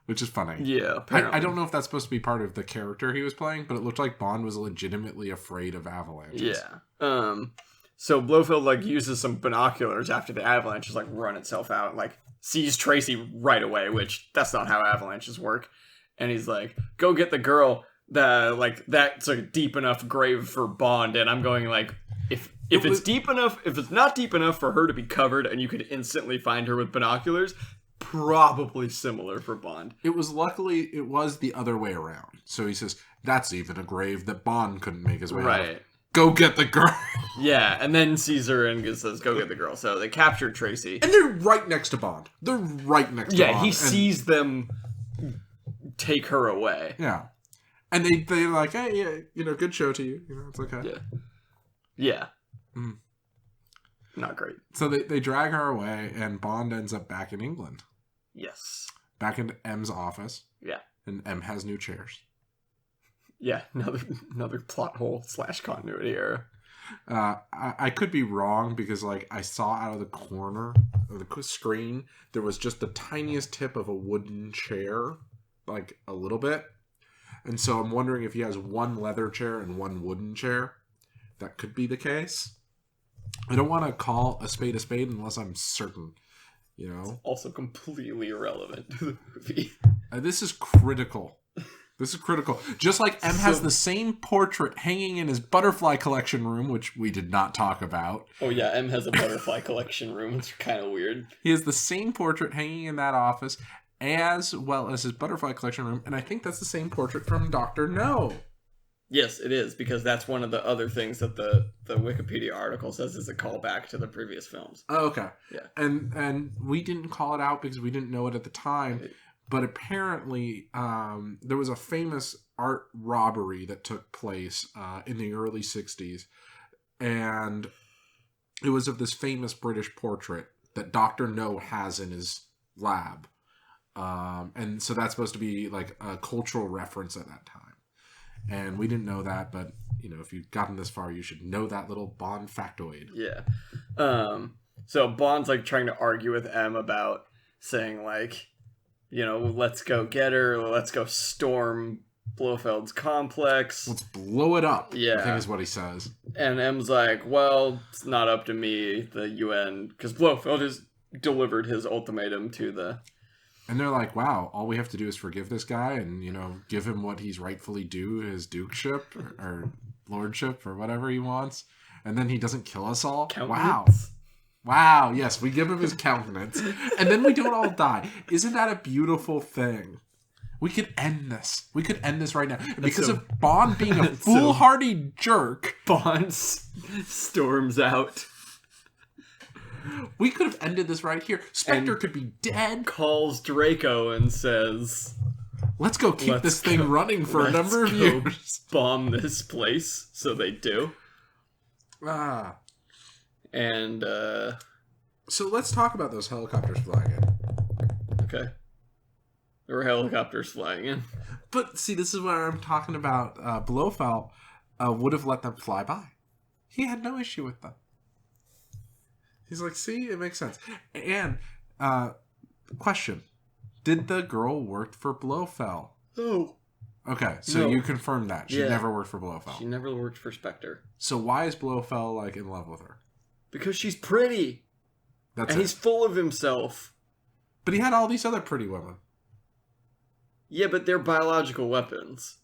Which is funny. Yeah, apparently. I don't know if that's supposed to be part of the character he was playing, but it looked like Bond was legitimately afraid of avalanches. Yeah. So Blofeld, like, uses some binoculars after the avalanche has, like, run itself out and, like, sees Tracy right away, which that's not how avalanches work. And he's like, "Go get the girl. That's a deep enough grave for Bond." And I'm going like, if it's deep enough, if it's not deep enough for her to be covered and you could instantly find her with binoculars, probably similar for Bond. It was the other way around. So he says, "That's even a grave that Bond couldn't make his way out of. Go get the girl." Yeah, and then sees her and says, "Go get the girl." So they capture Tracy. And they're right next to Bond. Yeah, he sees them take her away. Yeah. And they're like, "Hey, yeah, good show to you. It's okay." Yeah. Not great. So they drag her away, and Bond ends up back in England. Yes. Back in M's office. Yeah. And M has new chairs. Yeah, another plot hole / continuity error. I could be wrong because, like, I saw out of the corner of the screen there was just the tiniest tip of a wooden chair, like a little bit, and so I'm wondering if he has one leather chair and one wooden chair. That could be the case. I don't want to call a spade unless I'm certain. It's also completely irrelevant to the movie. This is critical. Just like M has the same portrait hanging in his butterfly collection room, which we did not talk about. Oh yeah, M has a butterfly collection room. It's kind of weird. He has the same portrait hanging in that office, as well as his butterfly collection room, and I think that's the same portrait from Dr. No. Yes, it is, because that's one of the other things that the Wikipedia article says is a callback to the previous films. Oh, okay. Yeah. And we didn't call it out because we didn't know it at the time, but apparently there was a famous art robbery that took place in the early 60s, and it was of this famous British portrait that Dr. No has in his lab. And so that's supposed to be like a cultural reference at that time. And we didn't know that, but, you know, if you've gotten this far, you should know that little Bond factoid. Yeah. So Bond's, like, trying to argue with M about saying, like, you know, let's go get her, let's go storm Blofeld's complex. Let's blow it up, yeah. I think is what he says. And M's like, well, it's not up to me, the UN, because Blofeld has delivered his ultimatum to the... And they're like, wow, all we have to do is forgive this guy and, you know, give him what he's rightfully due, his dukeship or lordship or whatever he wants. And then he doesn't kill us all. Wow. Wow, yes, we give him his countenance. And then we don't all die. Isn't that a beautiful thing? We could end this. We could end this right now. Because of Bond being a foolhardy jerk. Bond storms out. We could have ended this right here. Spectre could be dead. Calls Draco and says, let's go keep this thing running for a number of years. Bomb this place. So they do. And, so let's talk about those helicopters flying in. Okay. There were helicopters flying in. But, see, this is where I'm talking about Blofeld would have let them fly by. He had no issue with them. He's like, see, it makes sense. And, question. Did the girl work for Blofeld? No. Okay, so you confirmed that. She never worked for Blofeld. She never worked for Spectre. So why is Blofeld, like, in love with her? Because she's pretty. And he's full of himself. But he had all these other pretty women. Yeah, but they're biological weapons.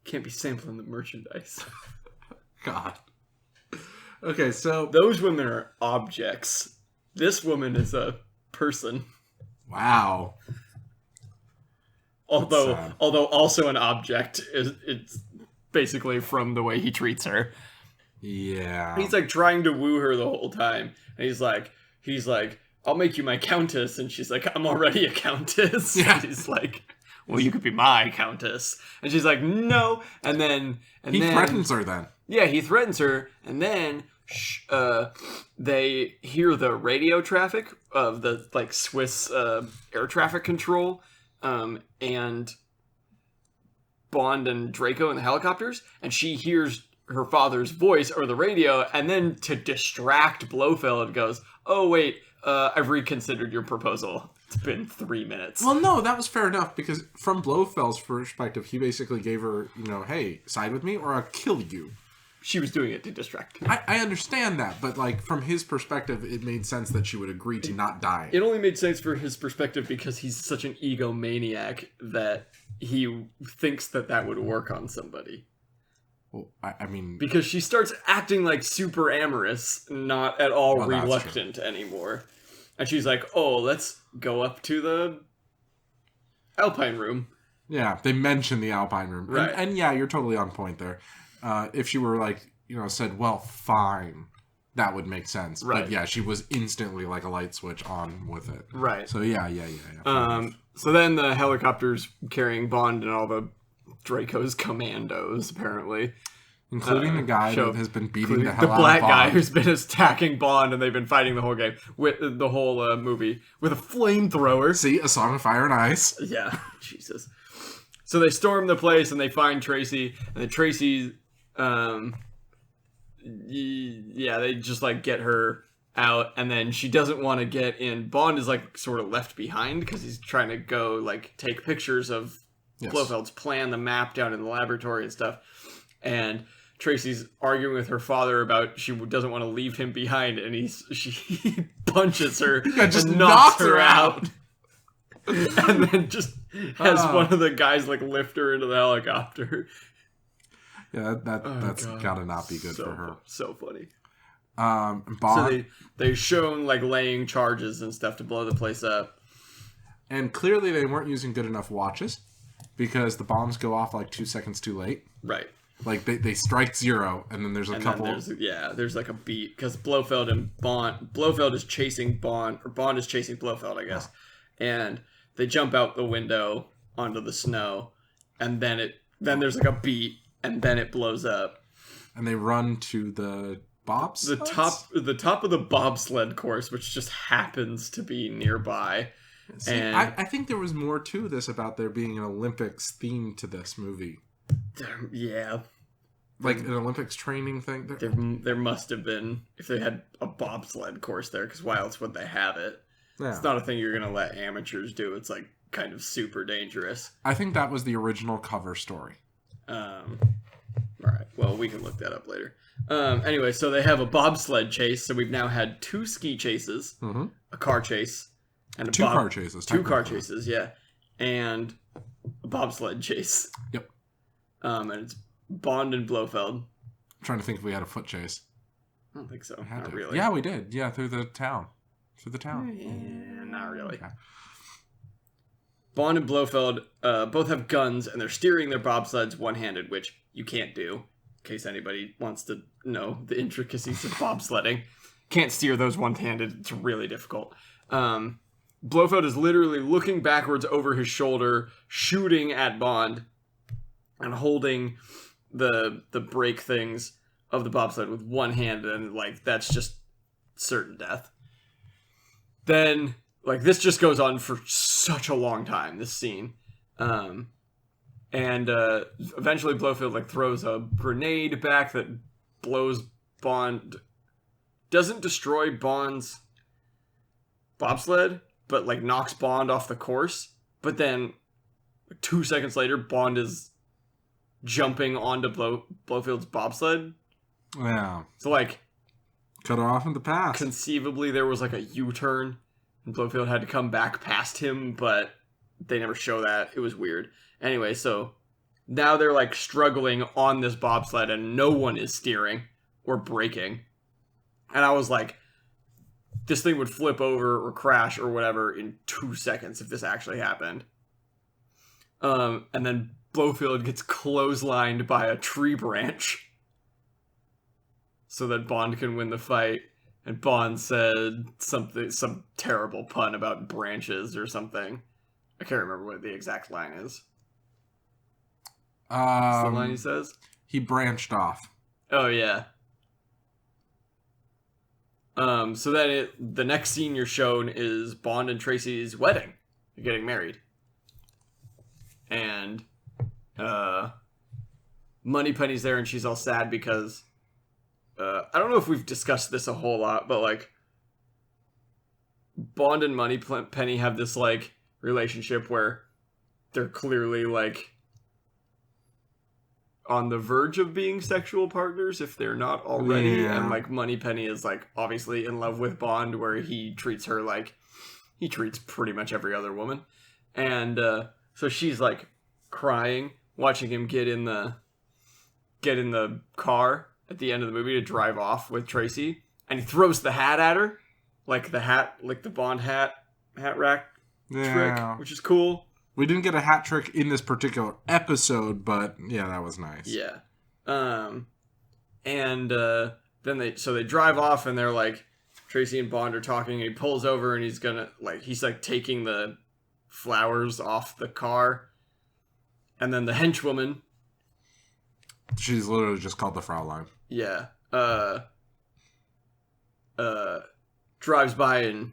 Can't be sampling the merchandise. God. Okay, so... Those women are objects. This woman is a person. Wow. Although also an object. It's basically from the way he treats her. Yeah. He's like trying to woo her the whole time. And he's like, I'll make you my countess. And she's like, I'm already a countess. Yeah. And he's like, well, you could be my countess. And she's like, no. And then he threatens her then. Yeah, he threatens her. And then they hear the radio traffic of the like Swiss air traffic control. And Bond and Draco in the helicopters. And she hears her father's voice over the radio, and then to distract Blofeld goes, oh wait, I've reconsidered your proposal. It's been 3 minutes. Well, no, that was fair enough, because from Blofeld's perspective, he basically gave her, you know, hey, side with me or I'll kill you. She was doing it to distract him. I understand that, but like from his perspective, it made sense that she would agree to not die. It only made sense for his perspective because he's such an egomaniac that he thinks that would work on somebody. Well, I mean... Because she starts acting like super amorous, not at all reluctant anymore. And she's like, oh, let's go up to the Alpine room. Yeah, they mentioned the Alpine room. Right. And yeah, you're totally on point there. If she were like, you know, said, well, fine, that would make sense. Right. But yeah, she was instantly like a light switch on with it. Right. So yeah. So then the helicopter's carrying Bond and all the Draco's commandos, apparently. Including the guy that has been beating the hell out of Bond. The black guy who's been attacking Bond, and they've been fighting the whole game, with the whole movie, with a flamethrower. See, A Song of Fire and Ice. Yeah, Jesus. So they storm the place, and they find Tracy, and then Tracy, they just, like, get her out, and then she doesn't want to get in. Bond is, like, sort of left behind, because he's trying to go, like, take pictures of Blofeld's plan, the map down in the laboratory and stuff. And Tracy's arguing with her father about she doesn't want to leave him behind, and she punches her and just knocks her out. And then just has one of the guys like lift her into the helicopter. Yeah, that's gotta not be good for her. So funny. Bond. So they've shown like laying charges and stuff to blow the place up. And clearly they weren't using good enough watches. because the bombs go off like 2 seconds too late. Right. Like they strike 0, and then there's a couple. There's like a beat because Blofeld is chasing Bond, or Bond is chasing Blofeld, I guess, and they jump out the window onto the snow, and then there's like a beat, and then it blows up, and they run to the the top of the bobsled course, which just happens to be nearby. See, and I think there was more to this about there being an Olympics theme to this movie. Yeah. Like an Olympics training thing? There must have been, if they had a bobsled course there, because why else would they have it? Yeah. It's not a thing you're going to let amateurs do. It's like kind of super dangerous. I think that was the original cover story. Alright, well, we can look that up later. Anyway, so they have a bobsled chase, so we've now had 2 ski chases, a car chase, and two car chases. 2 car chases, yeah. And a bobsled chase. Yep. And it's Bond and Blofeld. I'm trying to think if we had a foot chase. I don't think so. Not really. Yeah, we did. Yeah, through the town. Yeah, not really. Okay. Bond and Blofeld both have guns, and they're steering their bobsleds one-handed, which you can't do, in case anybody wants to know the intricacies of bobsledding. Can't steer those one-handed. It's really difficult. Blofeld is literally looking backwards over his shoulder, shooting at Bond, and holding the brake things of the bobsled with one hand, and like that's just certain death. Then like this just goes on for such a long time, this scene. And eventually Blofeld like throws a grenade back that blows Bond, doesn't destroy Bond's bobsled, but like knocks Bond off the course. But then 2 seconds later, Bond is jumping onto Blofeld's bobsled. Yeah. So like cut off in the past. Conceivably there was like a U-turn and Blofeld had to come back past him, but they never show that. It was weird. Anyway, so now they're like struggling on this bobsled and no one is steering or braking. And I was like, this thing would flip over or crash or whatever in 2 seconds if this actually happened. And then Blofeld gets clotheslined by a tree branch so that Bond can win the fight. And Bond said some terrible pun about branches or something. I can't remember what the exact line is. What's the line he says? He branched off. Oh, yeah. So then the next scene you're shown is Bond and Tracy's wedding. They're getting married. And Moneypenny's there and she's all sad because I don't know if we've discussed this a whole lot, but like Bond and Moneypenny have this like relationship where they're clearly like on the verge of being sexual partners if they're not already. Yeah. And like Moneypenny is like obviously in love with Bond, where he treats her like he treats pretty much every other woman. And so she's like crying, watching him get in the car at the end of the movie to drive off with Tracy, and he throws the hat at her, like the Bond hat rack trick, which is cool. We didn't get a hat trick in this particular episode, but yeah, that was nice. Yeah. And then they drive off and they're like, Tracy and Bond are talking and he pulls over and he's taking the flowers off the car. And then the henchwoman. She's literally just called the Fraulein. Yeah. Drives by and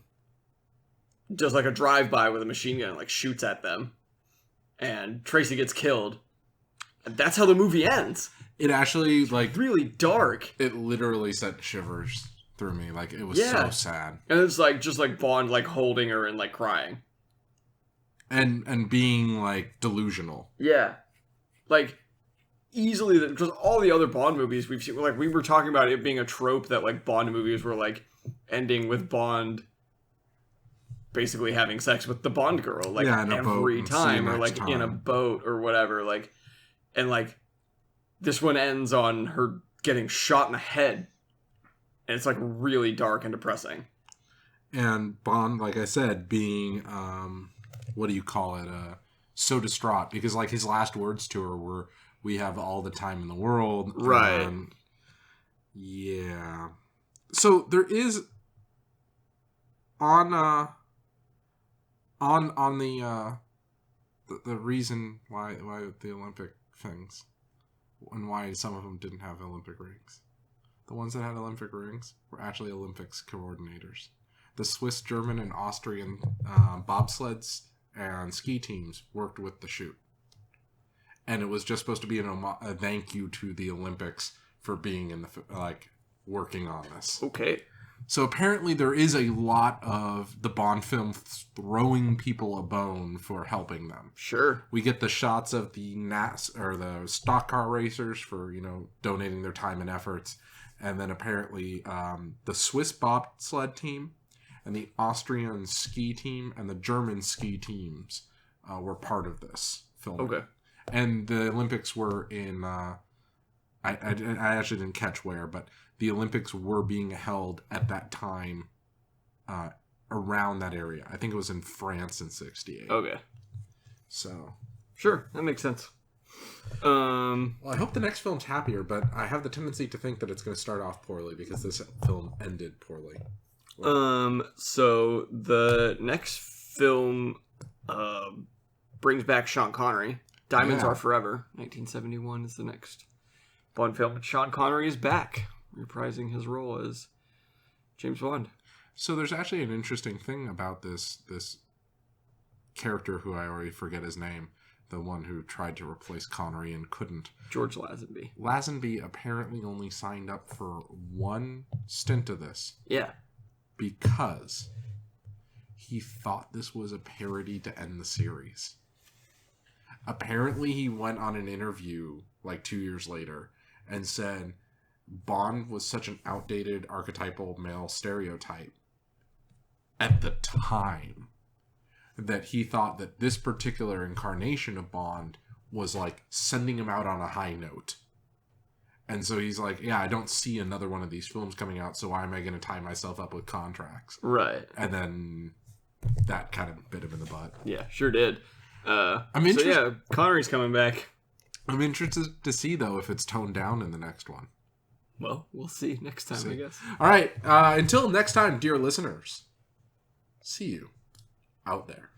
does like a drive-by with a machine gun and like shoots at them. And Tracy gets killed. And that's how the movie ends. It actually like really dark. It literally sent shivers through me. Like it was so sad. And it's like just like Bond like holding her and like crying. And being like delusional. Yeah. Like easily, because all the other Bond movies we've seen, like we were talking about it being a trope that like Bond movies were like ending with Bond basically having sex with the Bond girl, like every time, or like in a boat or whatever, like, and like this one ends on her getting shot in the head, and it's like really dark and depressing. And Bond, like I said, being what do you call it, so distraught because like his last words to her were, "We have all the time in the world." Right. Yeah. So there is on the reason why the Olympic things and why some of them didn't have Olympic rings. The ones that had Olympic rings were actually Olympics coordinators. The Swiss, German, and Austrian bobsleds and ski teams worked with the shoot. And it was just supposed to be a thank you to the Olympics for being in the, like, working on this. Okay. So apparently there is a lot of the Bond film throwing people a bone for helping them. Sure. We get the shots of the the stock car racers for, donating their time and efforts. And then apparently the Swiss bobsled team and the Austrian ski team and the German ski teams were part of this film. Okay. And the Olympics were in, I actually didn't catch where, but the Olympics were being held at that time around that area. I think it was in France in 1968. Okay. So. Sure, that makes sense. Well, I hope the next film's happier, but I have the tendency to think that it's going to start off poorly because this film ended poorly. So the next film brings back Sean Connery. Diamonds Are Forever. 1971 is the next Bond film. And Sean Connery is back, reprising his role as James Bond. So there's actually an interesting thing about this character who I already forget his name. The one who tried to replace Connery and couldn't. George Lazenby. Lazenby apparently only signed up for one stint of this. Yeah. Because he thought this was a parody to end the series. Apparently he went on an interview like 2 years later and said Bond was such an outdated archetypal male stereotype at the time that he thought that this particular incarnation of Bond was like sending him out on a high note. And so he's like, yeah, I don't see another one of these films coming out, so why am I going to tie myself up with contracts? Right. And then that kind of bit him in the butt. Yeah, sure did. I'm interested. So yeah, Connery's coming back. I'm interested to see, though, if it's toned down in the next one. Well, we'll see next time, I guess. All right. Until next time, dear listeners, see you out there.